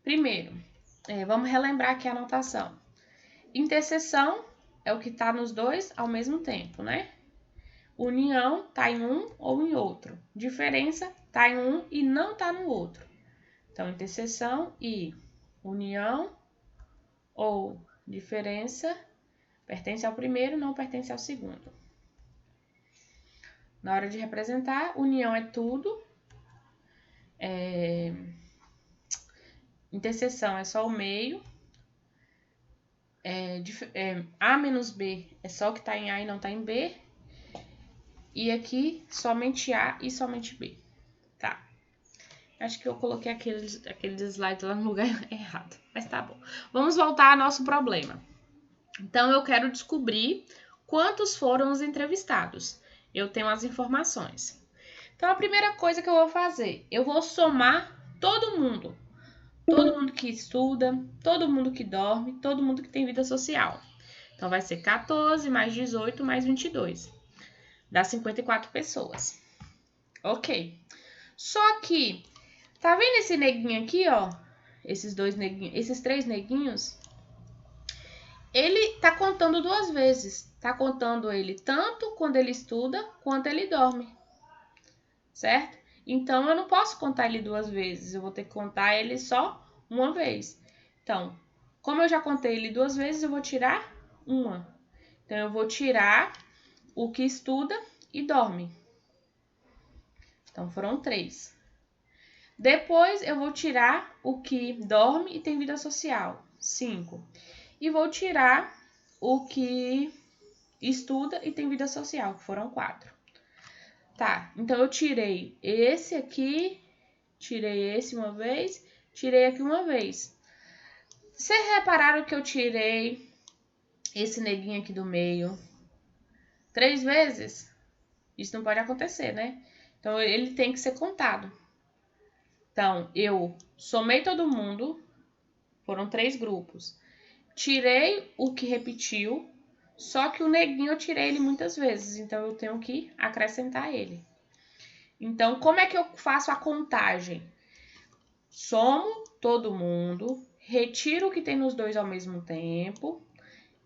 Primeiro, vamos relembrar aqui a anotação. Interseção é o que está nos 2 ao mesmo tempo, né? União está em um ou em outro. Diferença está em um e não está no outro. Então, interseção e união ou Diferença pertence ao primeiro, não pertence ao segundo. Na hora de representar, união é tudo. Interseção é só o meio. A menos B é só o que está em A e não está em B. E aqui, somente A e somente B. Tá. Acho que eu coloquei aqueles slides lá no lugar errado. Mas tá bom. Vamos voltar ao nosso problema. Então, eu quero descobrir quantos foram os entrevistados. Eu tenho as informações. Então, a primeira coisa que eu vou fazer, eu vou somar todo mundo. Todo mundo que estuda, todo mundo que dorme, todo mundo que tem vida social. Então, vai ser 14 mais 18 mais 22. Dá 54 pessoas. Ok. Só que, tá vendo esse neguinho aqui, ó? Esses três neguinhos? Ele tá contando duas vezes. Tá contando ele tanto quando ele estuda, quanto ele dorme. Certo? Então, eu não posso contar ele duas vezes. Eu vou ter que contar ele só uma vez. Então, como eu já contei ele duas vezes, eu vou tirar uma. Então, eu vou tirar o que estuda e dorme. Então, foram 3. Depois, eu vou tirar o que dorme e tem vida social. 5. E vou tirar o que estuda e tem vida social, que foram 4. Tá, então eu tirei esse aqui, tirei esse uma vez, tirei aqui uma vez. Vocês repararam que eu tirei esse neguinho aqui do meio 3 vezes? Isso não pode acontecer, né? Então, ele tem que ser contado. Então, eu somei todo mundo, foram 3 grupos. Tirei o que repetiu, só que o neguinho eu tirei ele muitas vezes, então eu tenho que acrescentar ele. Então, como é que eu faço a contagem? Somo todo mundo, retiro o que tem nos dois ao mesmo tempo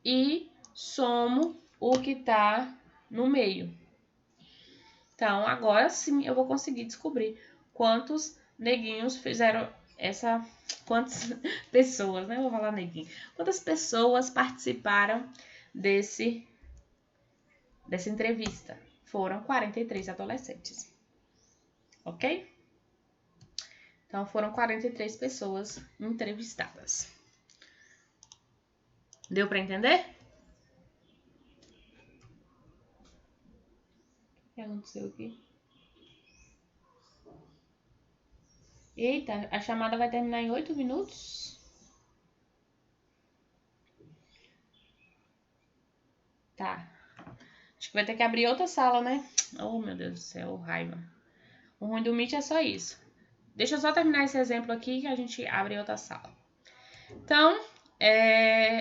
e somo o que tá no meio. Então, agora sim eu vou conseguir descobrir quantos neguinhos fizeram quantas pessoas, né? Vou falar neguinho. Quantas pessoas participaram dessa entrevista? Foram 43 adolescentes. Ok? Então, foram 43 pessoas entrevistadas. Deu para entender? O que aconteceu aqui? Eita, a chamada vai terminar em 8 minutos? Tá. Acho que vai ter que abrir outra sala, né? Oh, meu Deus do céu, raiva. O ruim do Meet é só isso. Deixa eu só terminar esse exemplo aqui que a gente abre outra sala. Então,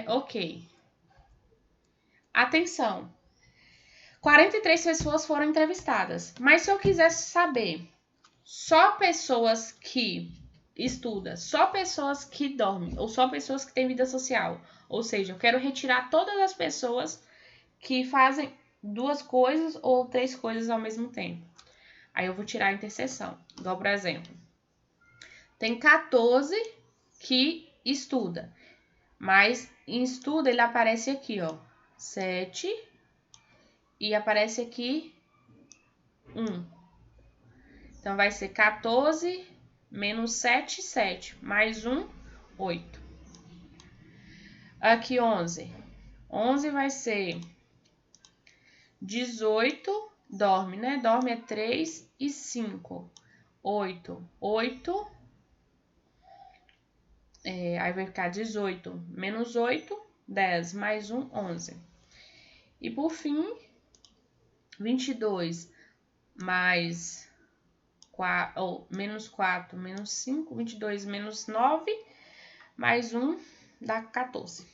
ok. Atenção. 43 pessoas foram entrevistadas. Mas se eu quisesse saber só pessoas que estudam, só pessoas que dormem, ou só pessoas que têm vida social, ou seja, eu quero retirar todas as pessoas que fazem 2 coisas ou 3 coisas ao mesmo tempo. Aí eu vou tirar a interseção. Igual, por exemplo, tem 14 que estuda, mas em estudo ele aparece aqui, ó, 7 e aparece aqui 1. Então, vai ser 14 menos 7, 7, mais 1, 8. Aqui 11. 11 vai ser 18, dorme, né? Dorme é 3 e 5. 8, 8. Aí vai ficar 18 menos 8, 10, mais 1, 11. E por fim, 22 mais 4, menos 4, menos 5, 22 menos 9, mais 1, dá 14.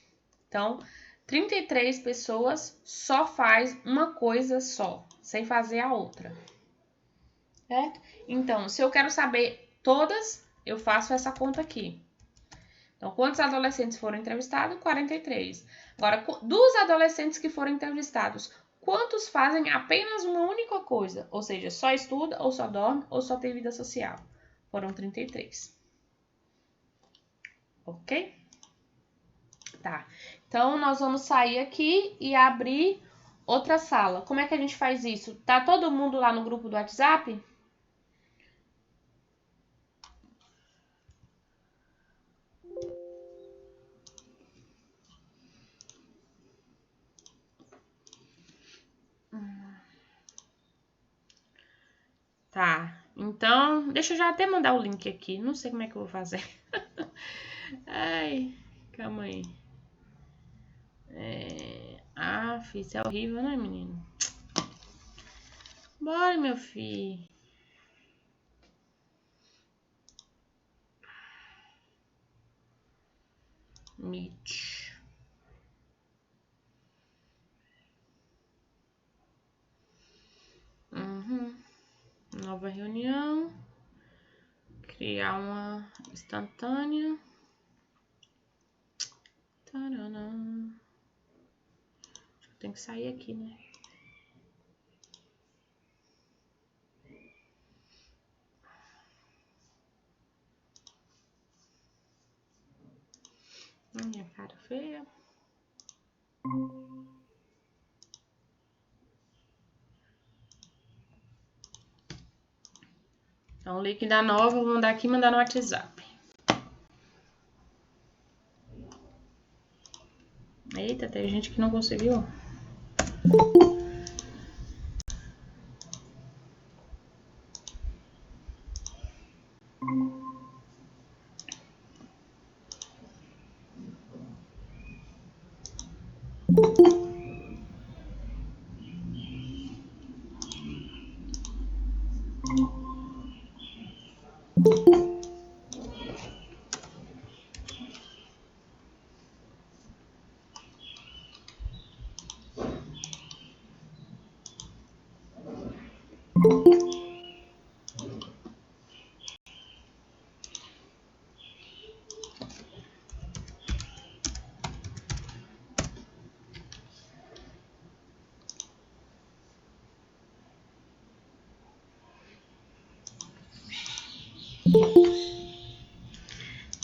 Então, 33 pessoas só faz uma coisa só, sem fazer a outra. Certo? Então, se eu quero saber todas, eu faço essa conta aqui. Então, quantos adolescentes foram entrevistados? 43. Agora, dos adolescentes que foram entrevistados, quantos fazem apenas uma única coisa? Ou seja, só estuda, ou só dorme, ou só tem vida social? Foram 33. Ok? Tá. Então, nós vamos sair aqui e abrir outra sala. Como é que a gente faz isso? Tá todo mundo lá no grupo do WhatsApp? Tá. Então, deixa eu já até mandar o link aqui. Não sei como é que eu vou fazer. Ai, calma aí. Isso é horrível, né, menino? Bora, meu filho. Meet. Nova reunião. Criar uma instantânea. Taranã. Tem que sair aqui, né? Minha cara feia. Então, o link da nova, eu vou mandar aqui e mandar no WhatsApp. Eita, tem gente que não conseguiu.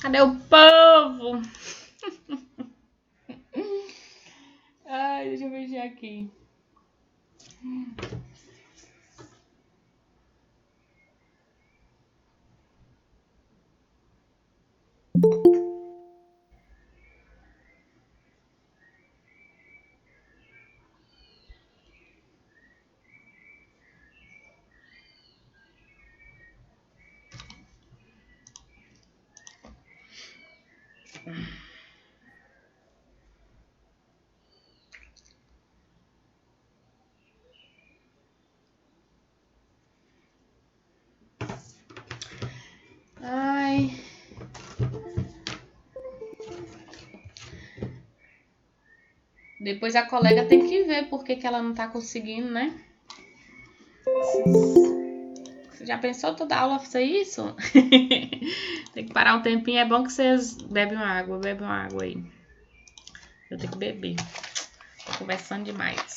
Cadê o povo? Ai, deixa eu mexer aqui. Ai. Depois a colega tem que ver por que ela não tá conseguindo, né? Você já pensou toda aula fazer isso? Tem que parar um tempinho. É bom que vocês bebem uma água aí. Eu tenho que beber. Tô conversando demais.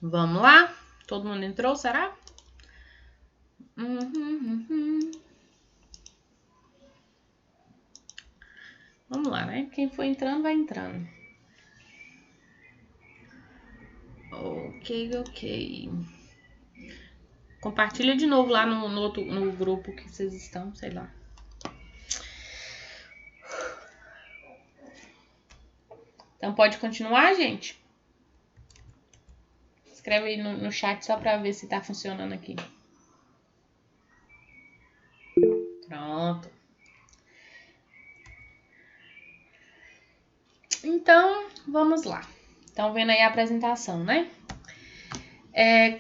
Vamos lá? Todo mundo entrou, será? Vamos lá, né? Quem for entrando, vai entrando. Ok. Compartilha de novo lá no grupo que vocês estão, sei lá. Então pode continuar, gente? Escreve aí no chat só pra ver se tá funcionando aqui. Pronto. Então, vamos lá. Estão vendo aí a apresentação, né?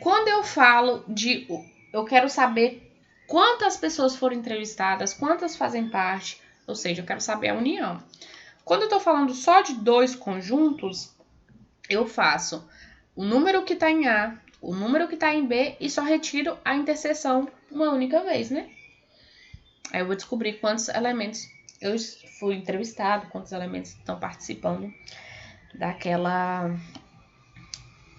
Quando eu falo de... Eu quero saber quantas pessoas foram entrevistadas, quantas fazem parte, ou seja, eu quero saber a união. Quando eu tô falando só de 2 conjuntos, eu faço o número que tá em A, o número que tá em B e só retiro a interseção uma única vez, né? Aí eu vou descobrir quantos elementos eu fui entrevistado, quantos elementos estão participando daquela,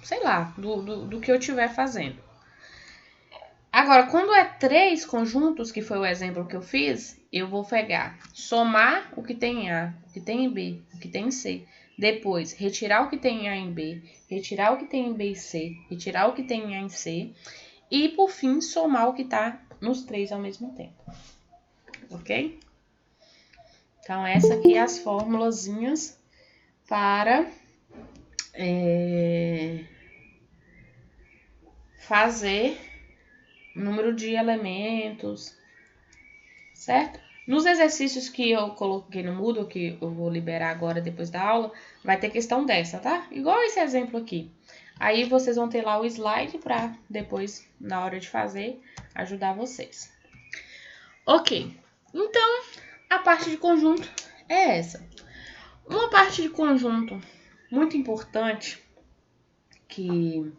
sei lá, do que eu estiver fazendo. Agora, quando é 3 conjuntos, que foi o exemplo que eu fiz, eu vou pegar, somar o que tem em A, o que tem em B, o que tem em C. Depois, retirar o que tem em A em B, retirar o que tem em B e C, retirar o que tem em A em C. E, por fim, somar o que está nos 3 ao mesmo tempo. Ok? Então, essa aqui é as formulazinhas para fazer número de elementos, certo? Nos exercícios que eu coloquei no Moodle, que eu vou liberar agora depois da aula, vai ter questão dessa, tá? Igual esse exemplo aqui. Aí vocês vão ter lá o slide para depois, na hora de fazer, ajudar vocês. Ok, então a parte de conjunto é essa. Uma parte de conjunto muito importante que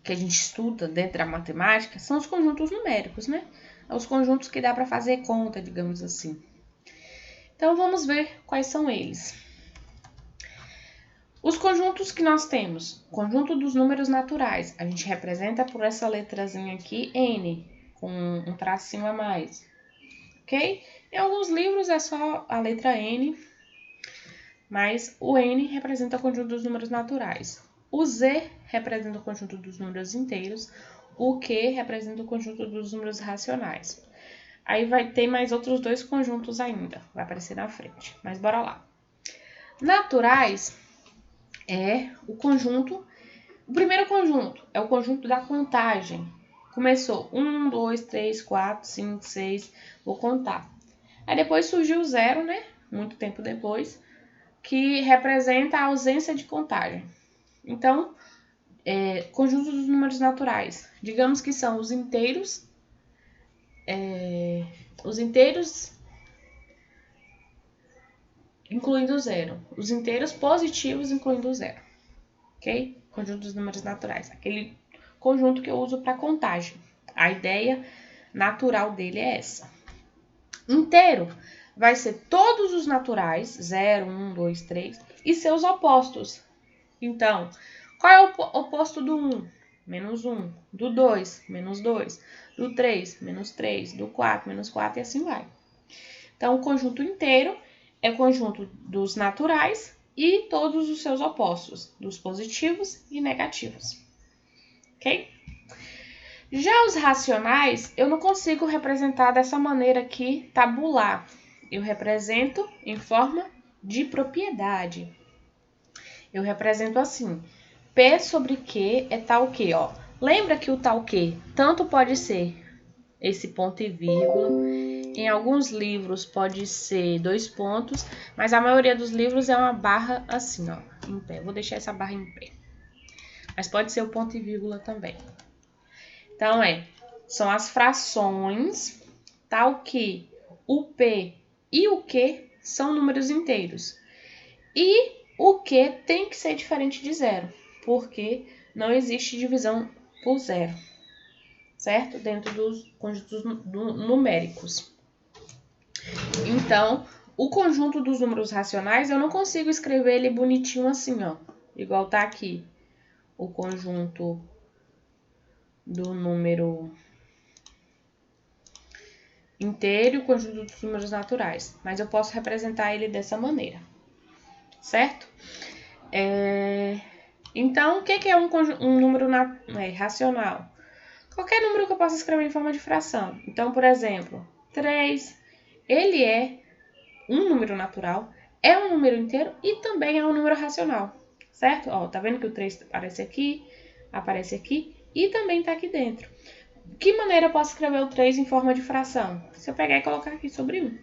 a gente estuda dentro da matemática são os conjuntos numéricos, né? Os conjuntos que dá para fazer conta, digamos assim. Então, vamos ver quais são eles. Os conjuntos que nós temos, conjunto dos números naturais, a gente representa por essa letrazinha aqui, N, com um tracinho a mais, ok? Em alguns livros é só a letra N, mas o N representa o conjunto dos números naturais. O Z representa o conjunto dos números inteiros, o Q representa o conjunto dos números racionais. Aí vai ter mais outros dois conjuntos ainda, vai aparecer na frente, mas bora lá. Naturais é o conjunto, o primeiro conjunto é o conjunto da contagem. Começou 1, 2, 3, 4, 5, 6, vou contar. Aí depois surgiu o zero, né? Muito tempo depois, que representa a ausência de contagem. Então, conjunto dos números naturais, digamos que são os inteiros incluindo o zero, os inteiros positivos incluindo o zero, ok? Conjunto dos números naturais, aquele conjunto que eu uso para contagem. A ideia natural dele é essa. Inteiro vai ser todos os naturais, 0, 1, 2, 3, e seus opostos. Então, qual é o oposto do 1? Menos 1. Do 2, menos 2. Do 3, menos 3. Do 4, menos 4 e assim vai. Então, o conjunto inteiro é o conjunto dos naturais e todos os seus opostos, dos positivos e negativos. Ok? Já os racionais, eu não consigo representar dessa maneira aqui, tabular. Eu represento em forma de propriedade. Eu represento assim, P sobre Q é tal que, ó. Lembra que o tal que tanto pode ser esse ponto e vírgula, em alguns livros pode ser 2 pontos, mas a maioria dos livros é uma barra assim, ó, em pé. Vou deixar essa barra em pé. Mas pode ser o ponto e vírgula também. Então, são as frações, tal que o P e o Q são números inteiros. E o Q tem que ser diferente de zero, porque não existe divisão por zero, certo? Dentro dos conjuntos numéricos. Então, o conjunto dos números racionais, eu não consigo escrever ele bonitinho assim, ó. Igual tá aqui. O conjunto do número inteiro e o conjunto dos números naturais. Mas eu posso representar ele dessa maneira, certo? Então, o que é um número racional? Qualquer número que eu possa escrever em forma de fração. Então, por exemplo, 3, ele é um número natural, é um número inteiro e também é um número racional, certo? Ó, tá vendo que o 3 aparece aqui e também tá aqui dentro. De que maneira eu posso escrever o 3 em forma de fração? Se eu pegar e colocar aqui sobre 1.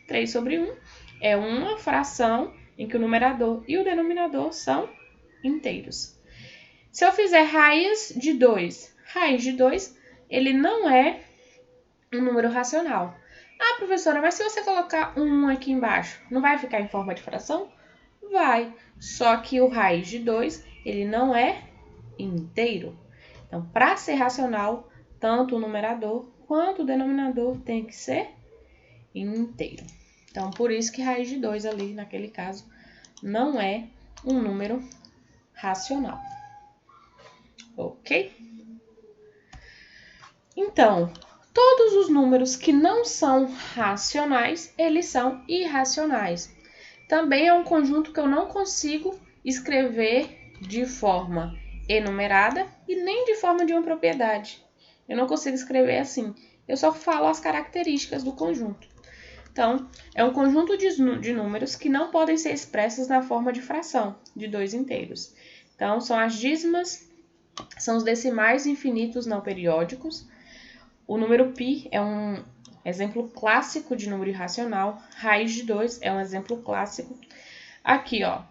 3 sobre 1 é uma fração em que o numerador e o denominador são inteiros. Se eu fizer raiz de 2, ele não é um número racional. Ah, professora, mas se você colocar um aqui embaixo, não vai ficar em forma de fração? Vai, só que o raiz de 2, ele não é inteiro. Então, para ser racional, tanto o numerador quanto o denominador tem que ser inteiro. Então, por isso que raiz de 2 ali, naquele caso, não é um número racional. Ok? Então, todos os números que não são racionais, eles são irracionais. Também é um conjunto que eu não consigo escrever de forma enumerada e nem de forma de uma propriedade. Eu não consigo escrever assim. Eu só falo as características do conjunto. Então, é um conjunto de números que não podem ser expressos na forma de fração, de 2 inteiros. Então, são as dízimas, são os decimais infinitos não periódicos. O número π é um exemplo clássico de número irracional. Raiz de 2 é um exemplo clássico. Aqui, ó,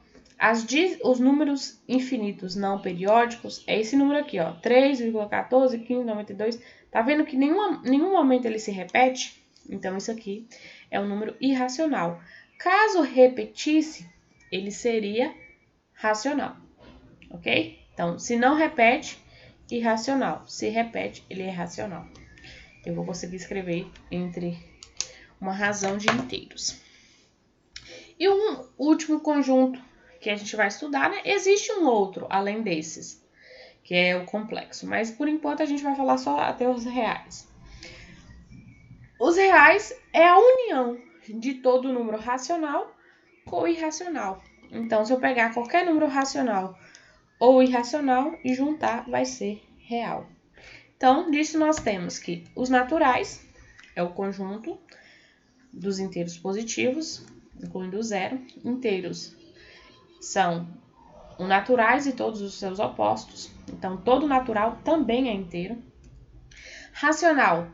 os números infinitos não periódicos é esse número aqui, ó, 3,14, 15, 92. Tá vendo que nenhum momento ele se repete? Então, isso aqui é um número irracional. Caso repetisse, ele seria racional, ok? Então, se não repete, irracional. Se repete, ele é racional. Eu vou conseguir escrever entre uma razão de inteiros. E um último conjunto que a gente vai estudar, né? Existe um outro além desses, que é o complexo. Mas, por enquanto, a gente vai falar só até os reais. Os reais é a união de todo número racional ou irracional. Então, se eu pegar qualquer número racional ou irracional e juntar, vai ser real. Então, disso nós temos que os naturais é o conjunto dos inteiros positivos, incluindo o zero. Inteiros são os naturais e todos os seus opostos. Então, todo natural também é inteiro. Racional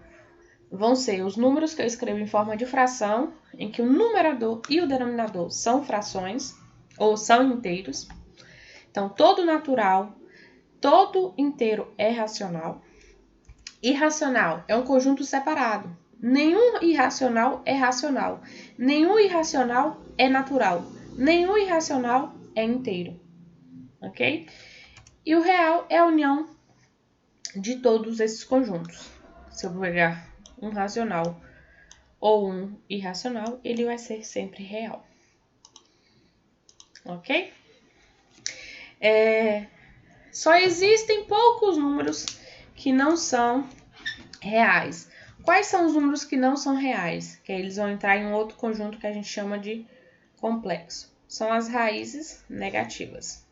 vão ser os números que eu escrevo em forma de fração, em que o numerador e o denominador são frações, ou são inteiros. Então, todo natural, todo inteiro é racional. Irracional é um conjunto separado. Nenhum irracional é racional. Nenhum irracional é natural. Nenhum irracional é inteiro. Ok? E o real é a união de todos esses conjuntos. Se eu pegar um racional ou um irracional, ele vai ser sempre real. Ok? Só existem poucos números que não são reais. Quais são os números que não são reais? Que eles vão entrar em um outro conjunto que a gente chama de complexo. São as raízes negativas,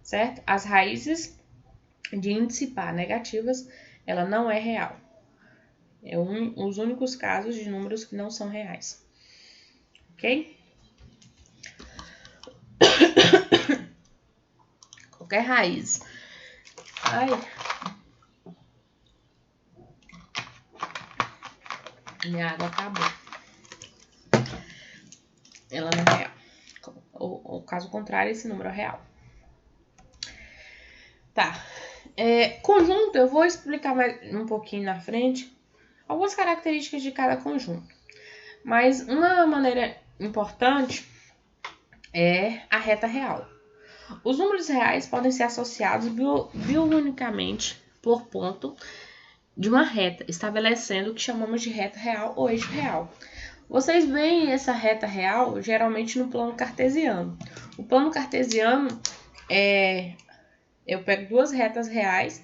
certo? As raízes de índice par negativas, ela não é real. É os únicos casos de números que não são reais. Ok? Qualquer raiz. Ai. Minha água acabou. Ela não é real. Ou caso contrário, esse número é real. Tá. Conjunto, eu vou explicar mais um pouquinho na frente algumas características de cada conjunto. Mas uma maneira importante é a reta real. Os números reais podem ser associados biounicamente por ponto de uma reta, estabelecendo o que chamamos de reta real ou eixo real. Vocês veem essa reta real geralmente no plano cartesiano. O plano cartesiano eu pego duas retas reais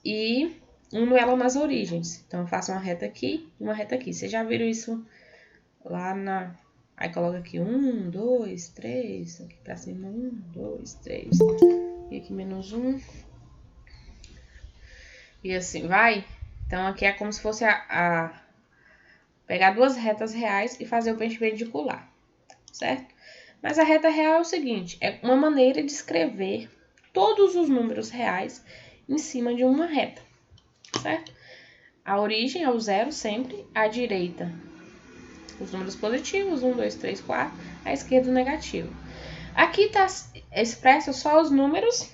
e uno ela nas origens. Então, eu faço uma reta aqui e uma reta aqui. Vocês já viram isso lá na... Aí, coloca aqui 1, 2, 3. Aqui pra cima 1, 2, 3. E aqui menos 1. E assim, vai. Então, aqui é como se fosse pegar duas retas reais e fazer o pente perpendicular, certo? Mas a reta real é o seguinte, é uma maneira de escrever todos os números reais em cima de uma reta, certo? A origem é o zero sempre, à direita os números positivos, 1, 2, 3, 4, à esquerda o negativo. Aqui está expresso só os números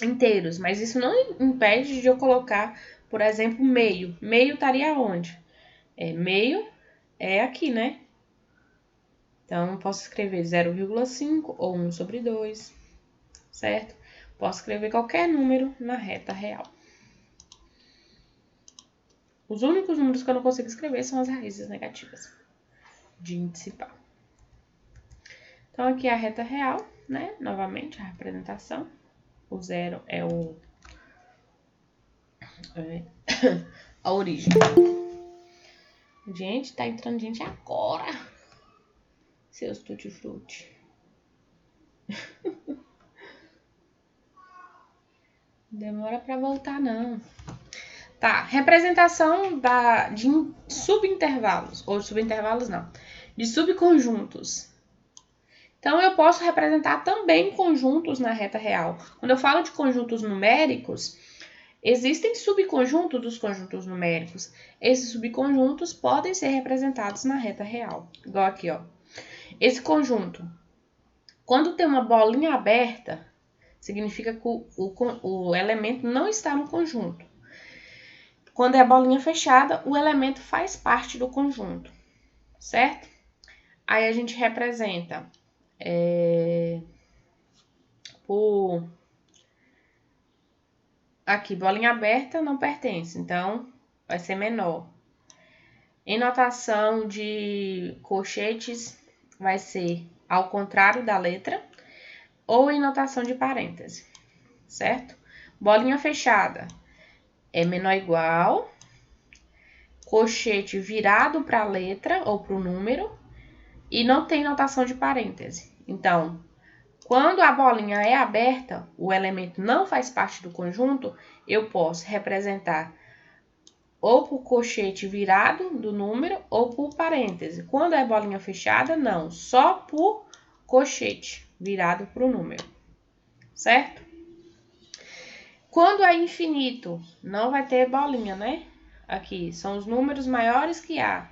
inteiros, mas isso não impede de eu colocar, por exemplo, meio. Meio estaria onde? Meio é aqui, né? Então, posso escrever 0,5 ou 1 sobre 2, certo? Posso escrever qualquer número na reta real. Os únicos números que eu não consigo escrever são as raízes negativas de índice par. Então, aqui é a reta real. né? Novamente, a representação. O 0 é a origem. Gente, tá entrando gente agora. Seus tutti-frutti. Demora pra voltar, não. Tá, representação de subintervalos. Ou subintervalos, não. De subconjuntos. Então, eu posso representar também conjuntos na reta real. Quando eu falo de conjuntos numéricos, existem subconjuntos dos conjuntos numéricos. Esses subconjuntos podem ser representados na reta real. Igual aqui, ó. Esse conjunto, quando tem uma bolinha aberta, significa que o elemento não está no conjunto. Quando é a bolinha fechada, o elemento faz parte do conjunto, certo? Aí a gente representa por... Aqui, bolinha aberta não pertence, então vai ser menor. Em notação de colchetes, vai ser ao contrário da letra, ou em notação de parêntese, certo? Bolinha fechada é menor ou igual, colchete virado para a letra ou para o número, e não tem notação de parêntese. Então, quando a bolinha é aberta, o elemento não faz parte do conjunto, eu posso representar ou por colchete virado do número ou por parêntese. Quando é bolinha fechada, não, só por colchete virado para o número, certo? Quando é infinito, não vai ter bolinha, né? Aqui, são os números maiores que A.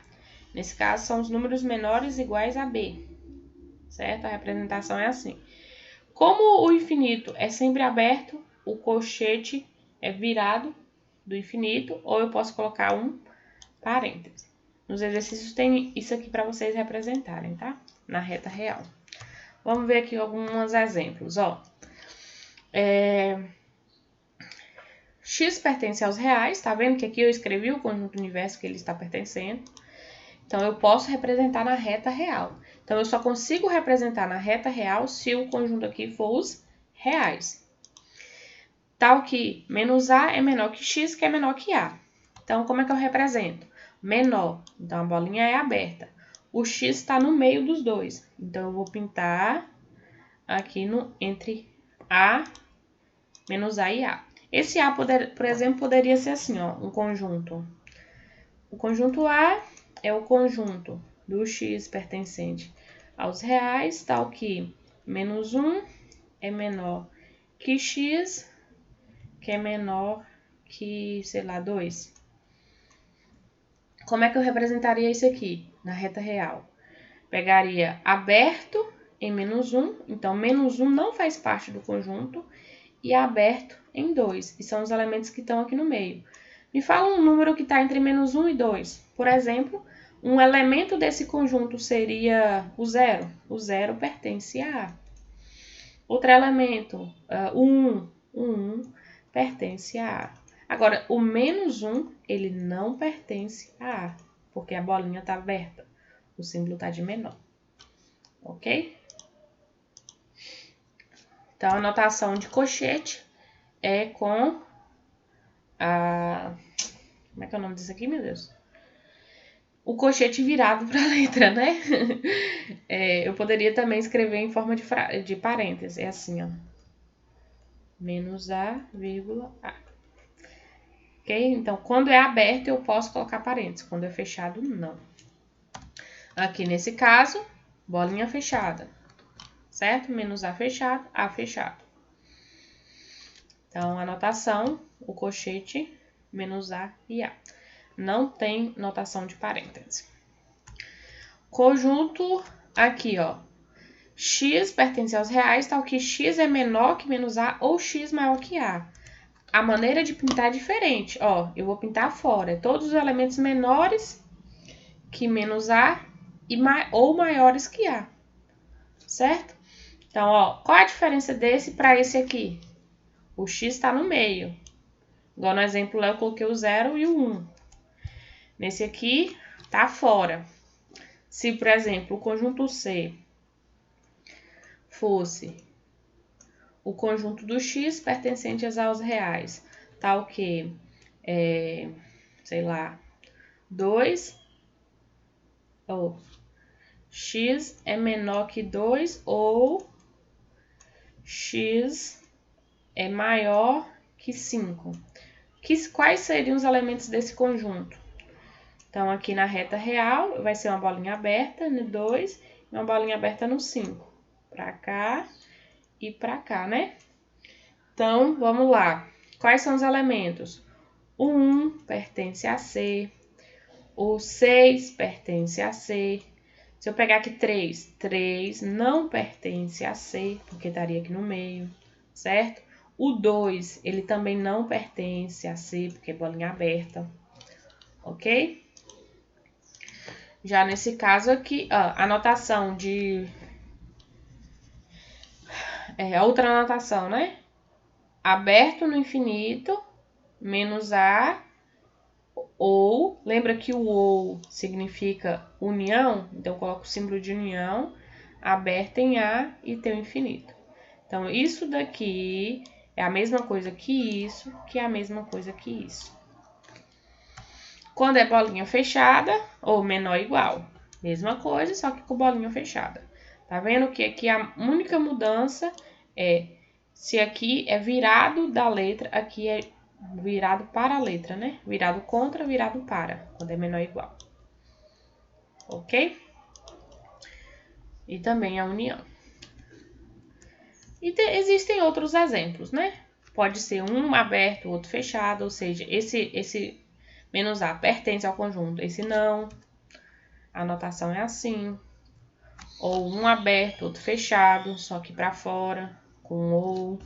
Nesse caso, são os números menores iguais a B, certo? A representação é assim. Como o infinito é sempre aberto, o colchete é virado do infinito, ou eu posso colocar um parêntese. Nos exercícios tem isso aqui para vocês representarem, tá? Na reta real. Vamos ver aqui alguns exemplos, ó. X pertence aos reais, tá vendo que aqui eu escrevi o conjunto universo que ele está pertencendo. Então, eu posso representar na reta real. Então, eu só consigo representar na reta real se o conjunto aqui for os reais. Tal que menos A é menor que X, que é menor que A. Então, como é que eu represento? Menor. Então, a bolinha é aberta. O X está no meio dos dois. Então, eu vou pintar aqui entre A, menos A e A. Esse A, por exemplo, poderia ser assim, ó, um conjunto. O conjunto A é o conjunto do X pertencente aos reais, tal que menos 1 é menor que X, que é menor que, sei lá, 2. Como é que eu representaria isso aqui na reta real? Pegaria aberto em menos 1, então menos 1 não faz parte do conjunto, e aberto em 2, e são os elementos que estão aqui no meio. Me fala um número que está entre menos 1 e 2. Por exemplo, um elemento desse conjunto seria o 0. O 0 pertence a A. Outro elemento, o 1. O 1 pertence a A. Agora, o menos 1, ele não pertence a A, porque a bolinha está aberta. O símbolo está de menor. Ok? Então, a notação de colchete é com a... Como é que é o nome disso aqui, meu Deus? O colchete virado para a letra, né? Eu poderia também escrever em forma de parêntese. É assim, ó. Menos A, vírgula A. Ok? Então, quando é aberto, eu posso colocar parênteses. Quando é fechado, não. Aqui, nesse caso, bolinha fechada. Certo? Menos A fechado, A fechado. Então, a notação, o colchete, menos A e A. Não tem notação de parêntese. Conjunto, aqui, ó. X pertence aos reais, tal que X é menor que menos A ou X maior que A. A maneira de pintar é diferente. Ó, eu vou pintar fora. Todos os elementos menores que menos A ou maiores que A. Certo? Então, ó, qual a diferença desse para esse aqui? O X está no meio. Igual no exemplo lá, eu coloquei o 0 e o 1. Nesse aqui, tá fora. Se, por exemplo, o conjunto C fosse o conjunto do x pertencentes aos reais. Tá o quê? Sei lá, 2, ou x é menor que 2, ou x é maior que 5. Quais seriam os elementos desse conjunto? Então, aqui na reta real, vai ser uma bolinha aberta no 2 e uma bolinha aberta no 5. Pra cá e pra cá, né? Então, vamos lá. Quais são os elementos? O 1 pertence a C. O 6 pertence a C. Se eu pegar aqui 3 não pertence a C, porque estaria aqui no meio, certo? O 2, ele também não pertence a C, porque é bolinha aberta, ok? Já nesse caso aqui, a anotação de... a outra anotação, né? Aberto no infinito, menos A, ou... Lembra que o ou significa união? Então, eu coloco o símbolo de união, aberto em A e tem o infinito. Então, isso daqui é a mesma coisa que isso, que é a mesma coisa que isso. Quando é bolinha fechada, ou menor ou igual. Mesma coisa, só que com bolinha fechada. Tá vendo que aqui a única mudança é se aqui é virado da letra, aqui é virado para a letra, né? Virado contra, virado para, quando é menor ou igual. Ok? E também a união. E existem outros exemplos, né? Pode ser um aberto, outro fechado, ou seja, esse menos A pertence ao conjunto, esse não. A anotação é assim. Ou um aberto, outro fechado, só que para fora, com ou.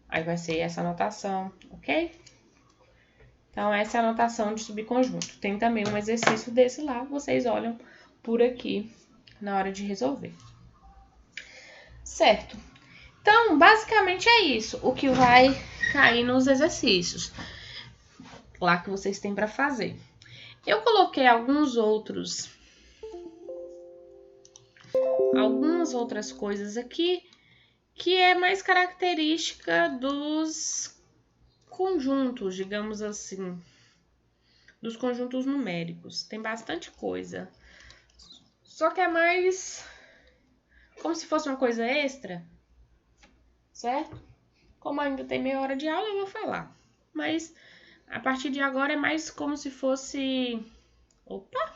Aí vai ser essa anotação, ok? Então, essa é a anotação de subconjunto. Tem também um exercício desse lá, vocês olham por aqui na hora de resolver. Certo? Então, basicamente é isso, o que vai cair nos exercícios lá que vocês têm para fazer. Eu coloquei algumas outras coisas aqui que é mais característica dos conjuntos, digamos assim, dos conjuntos numéricos. Tem bastante coisa. Só que é mais como se fosse uma coisa extra, certo? Como ainda tem meia hora de aula, eu vou falar. Mas a partir de agora é mais como se fosse... Opa!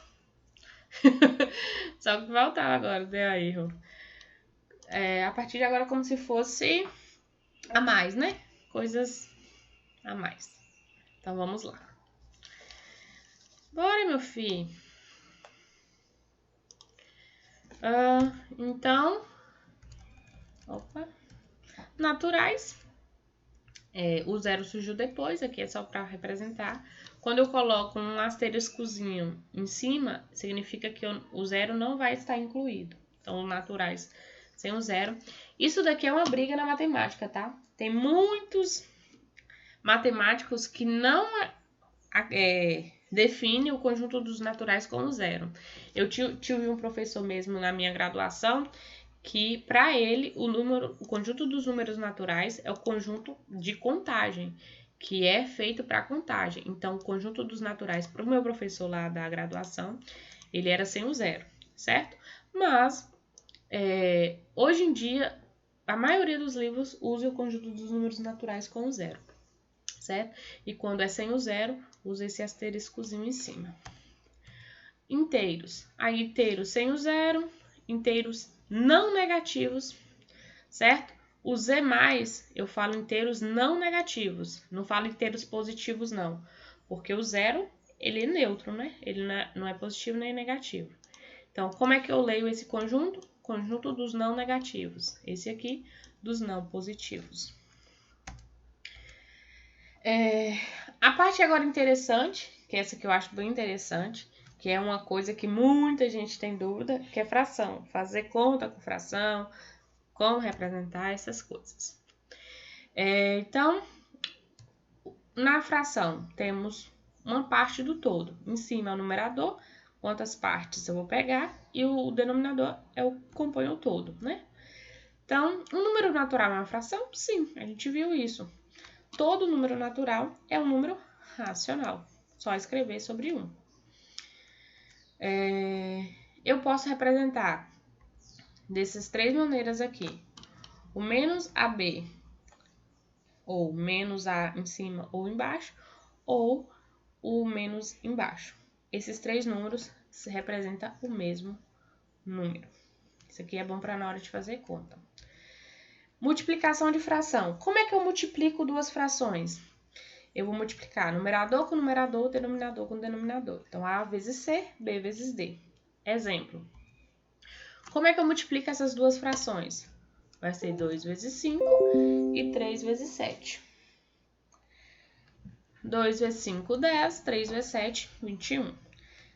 Só que voltar agora, deu erro. A partir de agora é como se fosse a mais, né? Coisas a mais. Então, vamos lá. Bora, meu filho. Então, opa. Naturais. O zero surgiu depois, aqui é só para representar. Quando eu coloco um asteriscozinho em cima, significa que o zero não vai estar incluído. Então, naturais sem o zero. Isso daqui é uma briga na matemática, tá? Tem muitos matemáticos que não definem o conjunto dos naturais como zero. Eu tive um professor mesmo na minha graduação que, para ele, o conjunto dos números naturais é o conjunto de contagem, que é feito para contagem. Então, o conjunto dos naturais, para o meu professor lá da graduação, ele era sem o zero, certo? Mas, hoje em dia, a maioria dos livros usa o conjunto dos números naturais com o zero, certo? E quando é sem o zero, usa esse asteriscozinho em cima. Inteiros. Aí, inteiros sem o zero, inteiros não negativos, certo? O Z+, eu falo inteiros não negativos, não falo inteiros positivos não, porque o zero, ele é neutro, né? Ele não é positivo nem negativo. Então, como é que eu leio esse conjunto? Conjunto dos não negativos. Esse aqui, dos não positivos. A parte agora interessante, que é essa que eu acho bem interessante, que é uma coisa que muita gente tem dúvida, que é fração. Fazer conta com fração, como representar essas coisas. Então, na fração, temos uma parte do todo. Em cima é o numerador, quantas partes eu vou pegar, e o denominador compõe o todo, né? Então, um número natural é uma fração? Sim, a gente viu isso. Todo número natural é um número racional. Só escrever sobre 1. Eu posso representar dessas 3 maneiras aqui. O menos AB, ou menos A em cima ou embaixo, ou o menos embaixo. Esses 3 números representam o mesmo número. Isso aqui é bom para na hora de fazer conta. Multiplicação de fração. Como é que eu multiplico duas frações? Eu vou multiplicar numerador com numerador, denominador com denominador. Então, A vezes C, B vezes D. Exemplo. Como é que eu multiplico essas duas frações? Vai ser 2 vezes 5 e 3 vezes 7. 2 vezes 5, 10. 3 vezes 7, 21.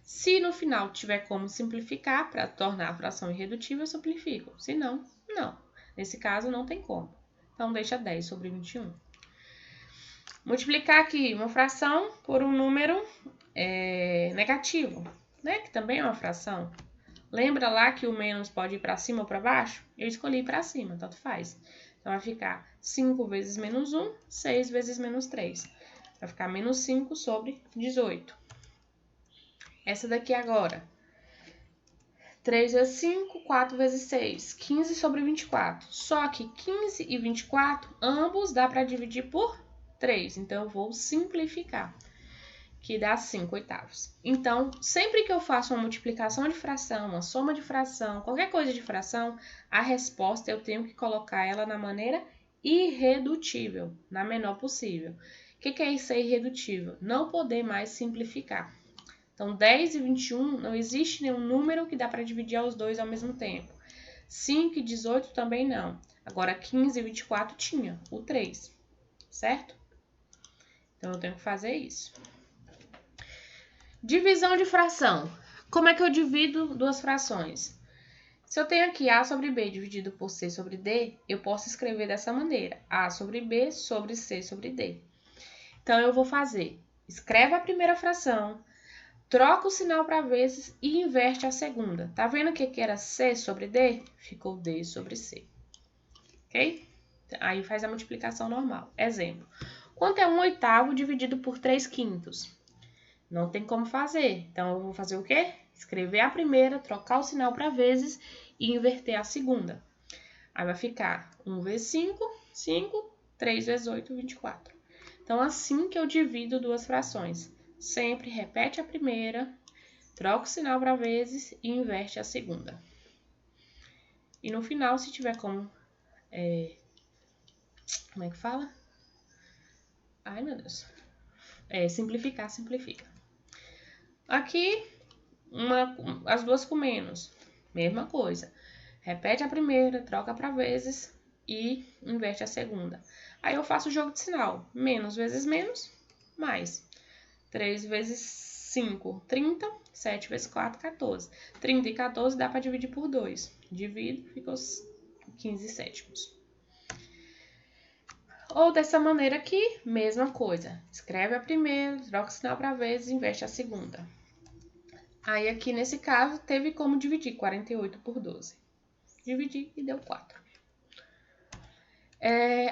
Se no final tiver como simplificar para tornar a fração irredutível, eu simplifico. Se não, não. Nesse caso, não tem como. Então, deixa 10 sobre 21. Multiplicar aqui uma fração por um número negativo, né? Que também é uma fração. Lembra lá que o menos pode ir para cima ou para baixo? Eu escolhi para cima, tanto faz. Então, vai ficar 5 vezes menos 1, 6 vezes menos 3. Vai ficar menos 5 sobre 18. Essa daqui agora. 3 vezes 5, 4 vezes 6. 15 sobre 24. Só que 15 e 24, ambos dá para dividir por 3. Então, eu vou simplificar, que dá 5 oitavos. Então, sempre que eu faço uma multiplicação de fração, uma soma de fração, qualquer coisa de fração, a resposta eu tenho que colocar ela na maneira irredutível, na menor possível. O que é isso aí, irredutível? Não poder mais simplificar. Então, 10 e 21, não existe nenhum número que dá para dividir os dois ao mesmo tempo. 5 e 18 também não. Agora, 15 e 24 tinha, o 3, certo? Então, eu tenho que fazer isso. Divisão de fração. Como é que eu divido duas frações? Se eu tenho aqui A sobre B dividido por C sobre D, eu posso escrever dessa maneira. A sobre B sobre C sobre D. Então, eu vou fazer. Escreve a primeira fração, troca o sinal para vezes e inverte a segunda. Tá vendo que aqui era C sobre D? Ficou D sobre C. Ok? Aí faz a multiplicação normal. Exemplo. Quanto é 1 oitavo dividido por 3 quintos? Não tem como fazer. Então, eu vou fazer o quê? Escrever a primeira, trocar o sinal para vezes e inverter a segunda. Aí vai ficar 1 vezes 5, 5, 3 vezes 8, 24. Então, assim que eu divido duas frações. Sempre repete a primeira, troca o sinal para vezes e inverte a segunda. E no final, se tiver como... como é que fala? Ai, meu Deus. Simplificar, simplifica. Aqui, as duas com menos. Mesma coisa. Repete a primeira, troca para vezes e inverte a segunda. Aí eu faço o jogo de sinal. Menos vezes menos, mais. 3 vezes 5, 30. 7 vezes 4, 14. 30 e 14 dá para dividir por 2. Divido, ficou 15 sétimos. Ou dessa maneira aqui, mesma coisa. Escreve a primeira, troca o sinal para vezes e inverte a segunda. Aí aqui nesse caso, teve como dividir 48 por 12. Dividi e deu 4.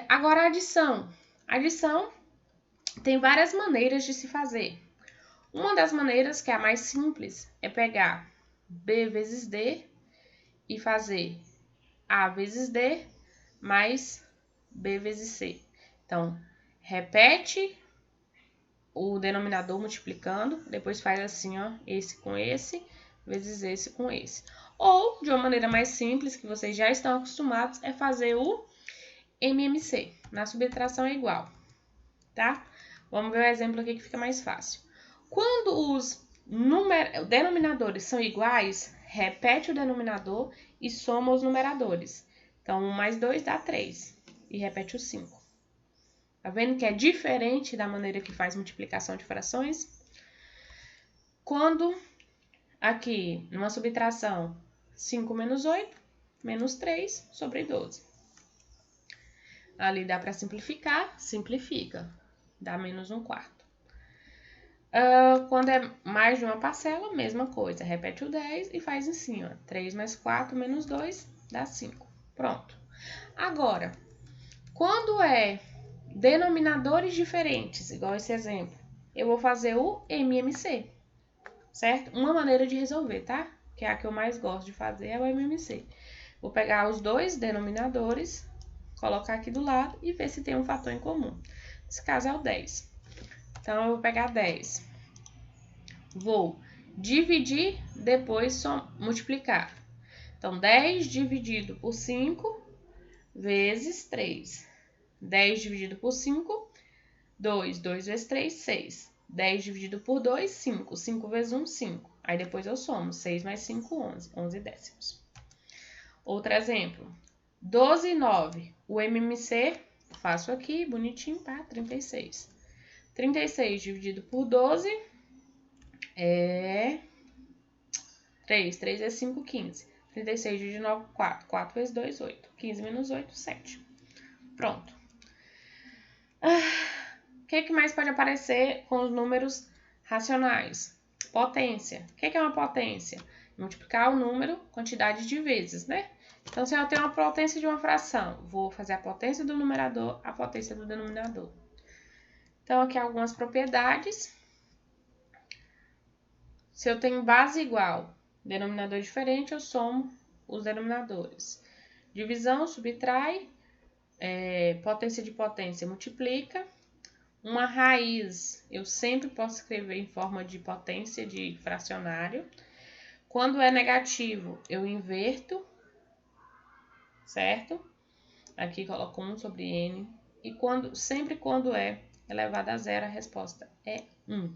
Agora a adição. A adição tem várias maneiras de se fazer. Uma das maneiras, que é a mais simples, é pegar B vezes D e fazer A vezes D mais B vezes C. Então, repete o denominador multiplicando, depois faz assim, ó, esse com esse, vezes esse com esse. Ou, de uma maneira mais simples, que vocês já estão acostumados, é fazer o MMC. Na subtração é igual, tá? Vamos ver o exemplo aqui que fica mais fácil. Quando os denominadores são iguais, repete o denominador e soma os numeradores. Então, 1 mais 2 dá 3 e repete o 5. Tá vendo que é diferente da maneira que faz multiplicação de frações? Quando aqui, numa subtração, 5 menos 8, menos 3 sobre 12. Ali dá para simplificar, simplifica. Dá menos 1/4. Quando é mais de uma parcela, mesma coisa. Repete o 10 e faz assim, ó. 3 mais 4 menos 2 dá 5. Pronto. Agora, quando é denominadores diferentes, igual esse exemplo, eu vou fazer o MMC, certo? Uma maneira de resolver, tá? Que é a que eu mais gosto de fazer, é o MMC. Vou pegar os dois denominadores, colocar aqui do lado e ver se tem um fator em comum. Nesse caso é o 10. Então, eu vou pegar 10. Vou dividir, depois multiplicar. Então, 10 dividido por 5 vezes 3. 10 dividido por 5, 2. 2 vezes 3, 6. 10 dividido por 2, 5. 5 vezes 1, 5. Aí depois eu somo. 6 mais 5, 11. 11 décimos. Outro exemplo. 12 e 9. O MMC, faço aqui, bonitinho, tá? 36. 36 dividido por 12 é 3. 3 vezes 5, 15. 36 dividido 9, 4. 4 vezes 2, 8. 15 menos 8, 7. Pronto. O que mais pode aparecer com os números racionais? Potência. O que é uma potência? Multiplicar o número, quantidade de vezes, né? Então, se eu tenho uma potência de uma fração, vou fazer a potência do numerador, a potência do denominador. Então, aqui algumas propriedades. Se eu tenho base igual, denominador diferente, eu somo os denominadores. Divisão, subtrai, potência de potência, multiplica. Uma raiz, eu sempre posso escrever em forma de potência de fracionário. Quando é negativo, eu inverto, certo? Aqui coloco 1 sobre n. E sempre quando é elevado a zero, a resposta é 1.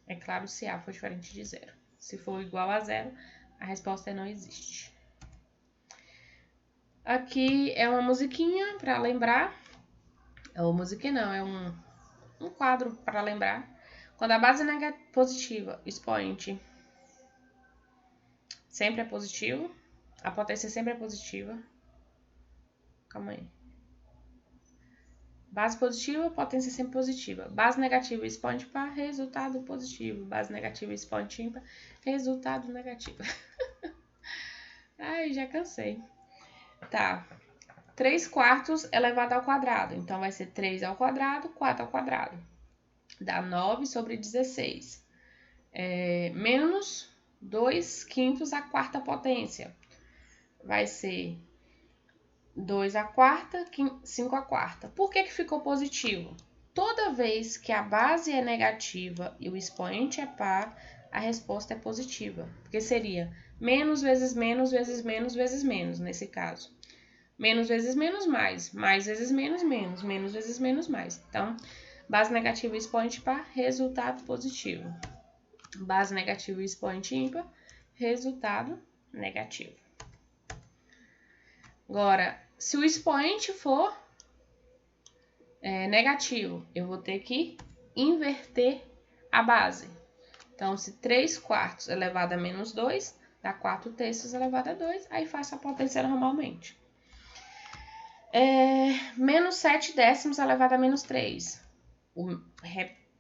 É claro se A for diferente de zero. Se for igual a zero, a resposta é não existe. Aqui é uma musiquinha para lembrar. Ou musiquinha não, é um quadro para lembrar. Quando a base é positiva, expoente sempre é positivo. A potência sempre é positiva. Calma aí. Base positiva, potência sempre positiva. Base negativa, expoente par, resultado positivo. Base negativa, expoente ímpar, resultado negativo. Ai, já cansei. Tá. 3 quartos elevado ao quadrado. Então, vai ser 3 ao quadrado, 4 ao quadrado. Dá 9 sobre 16. Menos 2 quintos à quarta potência. Vai ser 2 à quarta, 5 à quarta. Por que ficou positivo? Toda vez que a base é negativa e o expoente é par, a resposta é positiva. Porque seria menos vezes menos vezes menos vezes menos, nesse caso. Menos vezes menos, mais. Mais vezes menos, menos. Menos vezes menos, mais. Então, base negativa e expoente par, resultado positivo. Base negativa e expoente ímpar, resultado negativo. Agora, se o expoente for negativo, eu vou ter que inverter a base. Então, se 3 quartos elevado a menos 2, dá 4 terços elevado a 2, aí faço a potência normalmente. Menos 7 décimos elevado a menos 3.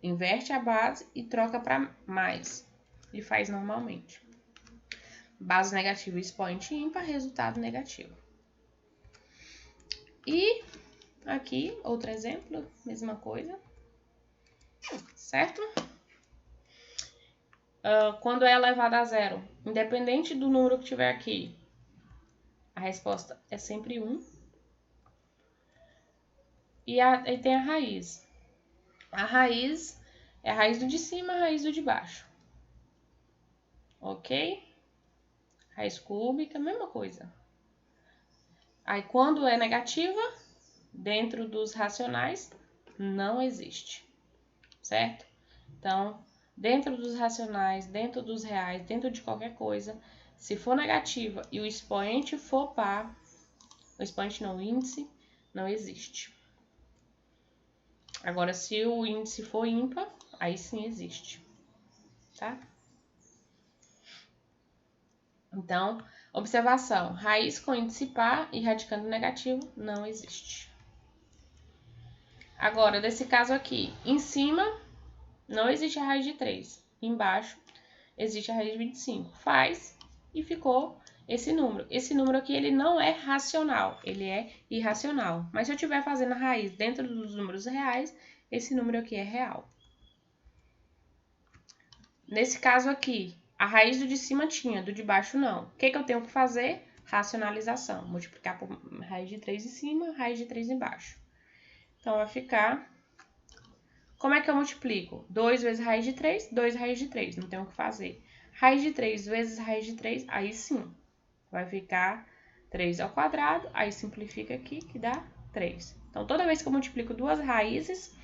Inverte a base e troca para mais. E faz normalmente. Base negativa, expoente ímpar, resultado negativo. E aqui, outro exemplo, mesma coisa. Certo? Quando é elevado a zero, independente do número que tiver aqui, a resposta é sempre 1. E aí tem a raiz. A raiz é a raiz do de cima, a raiz do de baixo. Ok? Raiz cúbica, mesma coisa. Aí, quando é negativa, dentro dos racionais, não existe. Certo? Então, dentro dos racionais, dentro dos reais, dentro de qualquer coisa, se for negativa e o expoente for par, o expoente não, o índice, não existe. Agora, se o índice for ímpar, aí sim existe, tá? Então, observação, raiz com índice par e radicando negativo não existe. Agora, desse caso aqui, em cima não existe a raiz de 3, embaixo existe a raiz de 25. Faz e ficou esse número. Esse número aqui, ele não é racional, ele é irracional. Mas se eu estiver fazendo a raiz dentro dos números reais, esse número aqui é real. Nesse caso aqui, a raiz do de cima tinha, do de baixo não. O que eu tenho que fazer? Racionalização. Multiplicar por raiz de 3 em cima, raiz de 3 embaixo. Então, vai ficar... Como é que eu multiplico? 2 vezes raiz de 3, 2 raiz de 3. Não tenho o que fazer. Raiz de 3 vezes raiz de 3, aí sim. Vai ficar 3 ao quadrado, aí simplifica aqui, que dá 3. Então, toda vez que eu multiplico duas raízes,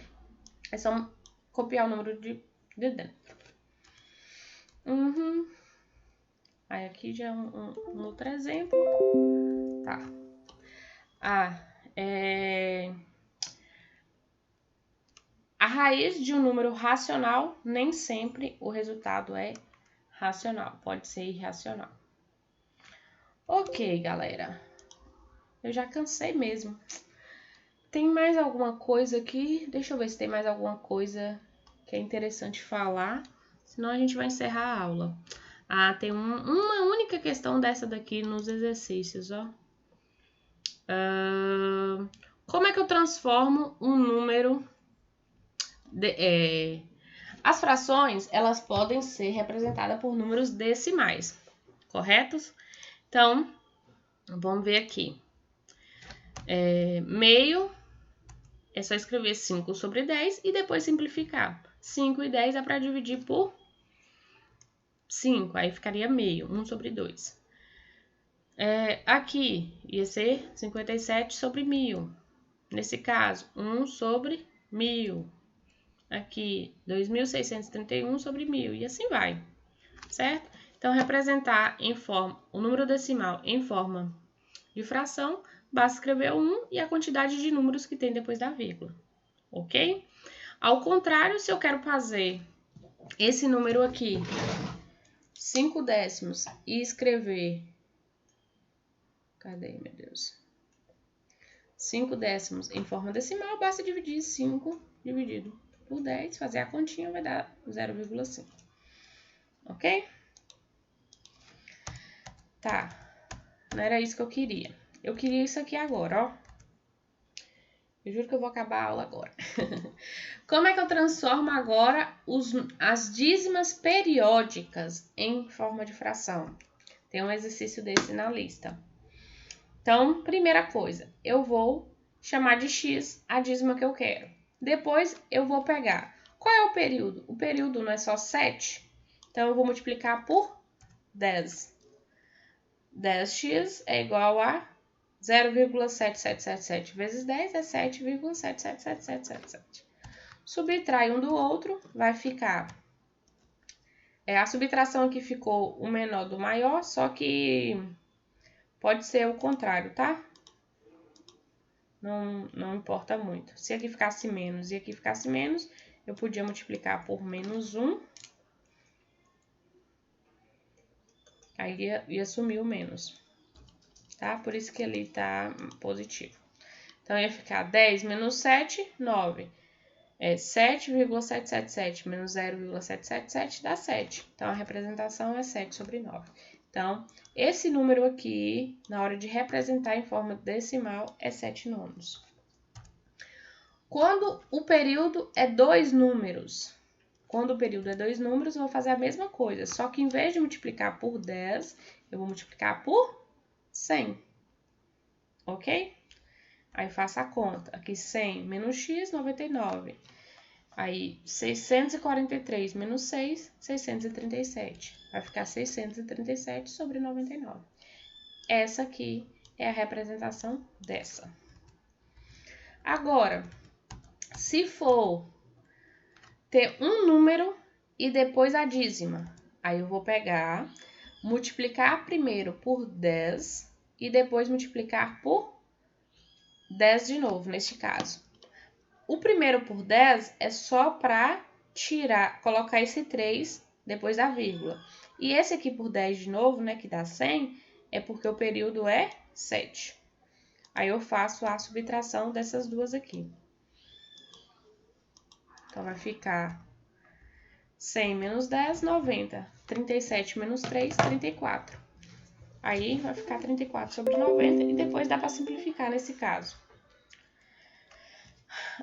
é só copiar o número de dentro. Aí, aqui já é um outro exemplo. Tá. A raiz de um número racional, nem sempre o resultado é racional, pode ser irracional. Ok, galera. Eu já cansei mesmo. Tem mais alguma coisa aqui? Deixa eu ver se tem mais alguma coisa que é interessante falar. Senão a gente vai encerrar a aula. Ah, tem uma única questão dessa daqui nos exercícios, ó. Como é que eu transformo um número... As frações, elas podem ser representadas por números decimais, corretos? Então, vamos ver aqui. Meio, é só escrever 5 sobre 10 e depois simplificar. 5 e 10 é para dividir por 5, aí ficaria meio, 1 sobre 2. Aqui, ia ser 57 sobre 1000. Nesse caso, 1 sobre 1000. Aqui, 2.631 sobre 1000, e assim vai, certo? Então, representar o número decimal em forma de fração, basta escrever o 1 e a quantidade de números que tem depois da vírgula, ok? Ao contrário, se eu quero fazer esse número aqui, 5 décimos, e escrever... Cadê, meu Deus? 5 décimos em forma decimal, basta dividir 5 dividido por 10, fazer a continha, vai dar 0,5. Ok? Tá. Não era isso que eu queria. Eu queria isso aqui agora, ó. Eu juro que eu vou acabar a aula agora. Como é que eu transformo agora as dízimas periódicas em forma de fração? Tem um exercício desse na lista. Então, primeira coisa, eu vou chamar de x a dízima que eu quero. Depois, eu vou pegar. Qual é o período? O período não é só 7? Então, eu vou multiplicar por 10. 10x é igual a 0,7777 vezes 10 é 7,777777. Subtrai um do outro, vai ficar... a subtração aqui ficou o menor do maior, só que pode ser o contrário, tá? Não importa muito. Se aqui ficasse menos e aqui ficasse menos, eu podia multiplicar por menos 1. Aí ia sumir o menos, tá? Por isso que ali tá positivo. Então, ia ficar 10 menos 7, 9. 7,777 menos 0,777 dá 7. Então, a representação é 7 sobre 9. Então, esse número aqui, na hora de representar em forma decimal, é 7 nonos. Quando o período é 2 números, eu vou fazer a mesma coisa, só que em vez de multiplicar por 10, eu vou multiplicar por 100. Ok? Aí, faço a conta. Aqui, 100 menos x, 99. Aí, 643 menos 6, 637. Vai ficar 637 sobre 99. Essa aqui é a representação dessa. Agora, se for ter um número e depois a dízima, aí eu vou pegar, multiplicar primeiro por 10 e depois multiplicar por 10 de novo, neste caso. O primeiro por 10 é só para colocar esse 3 depois da vírgula. E esse aqui por 10 de novo, né, que dá 100, é porque o período é 7. Aí eu faço a subtração dessas duas aqui. Então, vai ficar 100 menos 10, 90. 37 menos 3, 34. Aí vai ficar 34 sobre 90 e depois dá para simplificar nesse caso.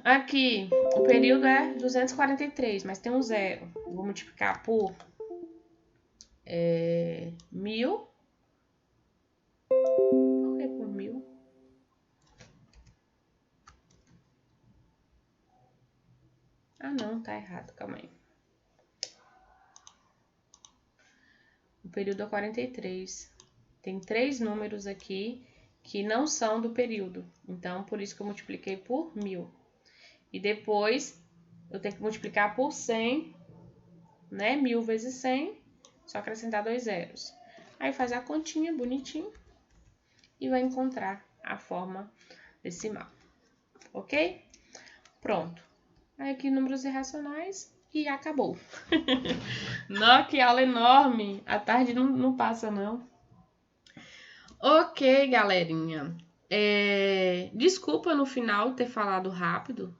Aqui, o período é 243, mas tem um zero. Vou multiplicar por 1000. Por que por 1000? Ah, não, tá errado, calma aí. O período é 43. Tem 3 números aqui que não são do período. Então, por isso que eu multipliquei por 1000. E depois, eu tenho que multiplicar por 100, né? 1000 vezes 100, só acrescentar 2 zeros. Aí faz a continha bonitinho e vai encontrar a forma decimal. Ok? Pronto. Aí aqui números irracionais e acabou. Não, que aula enorme. A tarde não passa, não. Ok, galerinha. Desculpa no final ter falado rápido,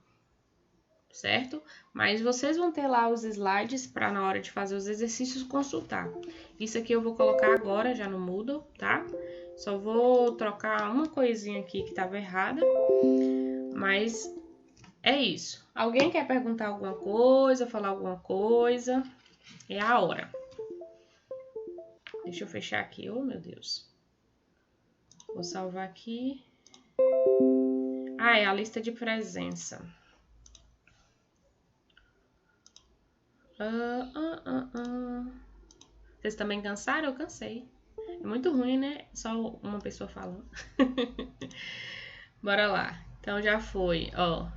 certo? Mas vocês vão ter lá os slides para na hora de fazer os exercícios consultar. Isso aqui eu vou colocar agora já no Moodle, tá? Só vou trocar uma coisinha aqui que estava errada, mas é isso. Alguém quer perguntar alguma coisa, falar alguma coisa? É a hora. Deixa eu fechar aqui. Oh, meu Deus. Vou salvar aqui. Ah, é a lista de presença. Vocês também cansaram? Eu cansei. É muito ruim, né? Só uma pessoa falando. Bora lá. Então já foi, ó.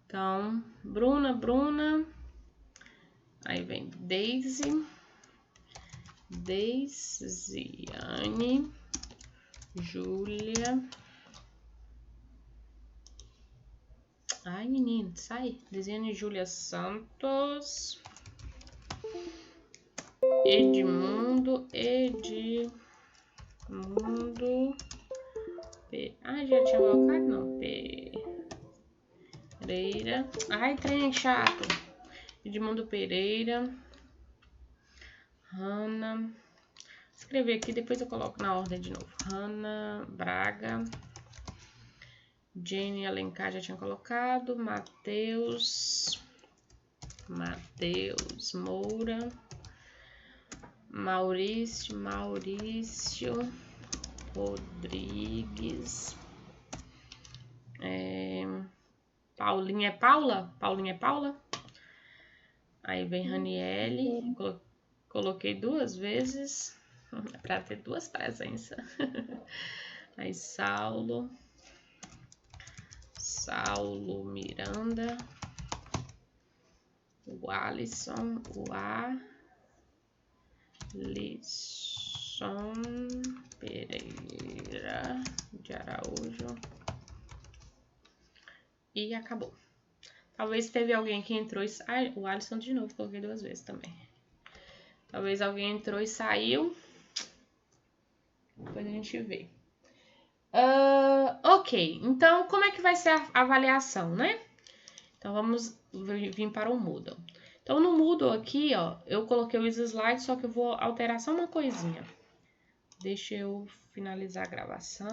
Então, Bruna. Aí vem Daisy, Daisiane, Júlia. Ai, menino, sai. Daisiane, Júlia Santos. Edmundo. Ah, já tinha colocado? Não. Pereira. Ai, trem chato. Edmundo Pereira. Hanna. Escrever aqui, depois eu coloco na ordem de novo. Hanna Braga. Jane Alencar já tinha colocado. Matheus Moura. Maurício Rodrigues. Paulinha é Paula? Paulinha é Paula? Aí vem Raniele. Coloquei 2 vezes para ter 2 presenças. Aí Saulo Miranda. O Alisson Pereira de Araújo. E acabou. Talvez teve alguém que entrou e saiu. O Alisson de novo, coloquei 2 vezes também. Talvez alguém entrou e saiu. Depois a gente vê. Ok, então como é que vai ser a avaliação, né? Então vamos vir para o Moodle. Então no Moodle aqui, ó, eu coloquei os slides, só que eu vou alterar só uma coisinha. Deixa eu finalizar a gravação.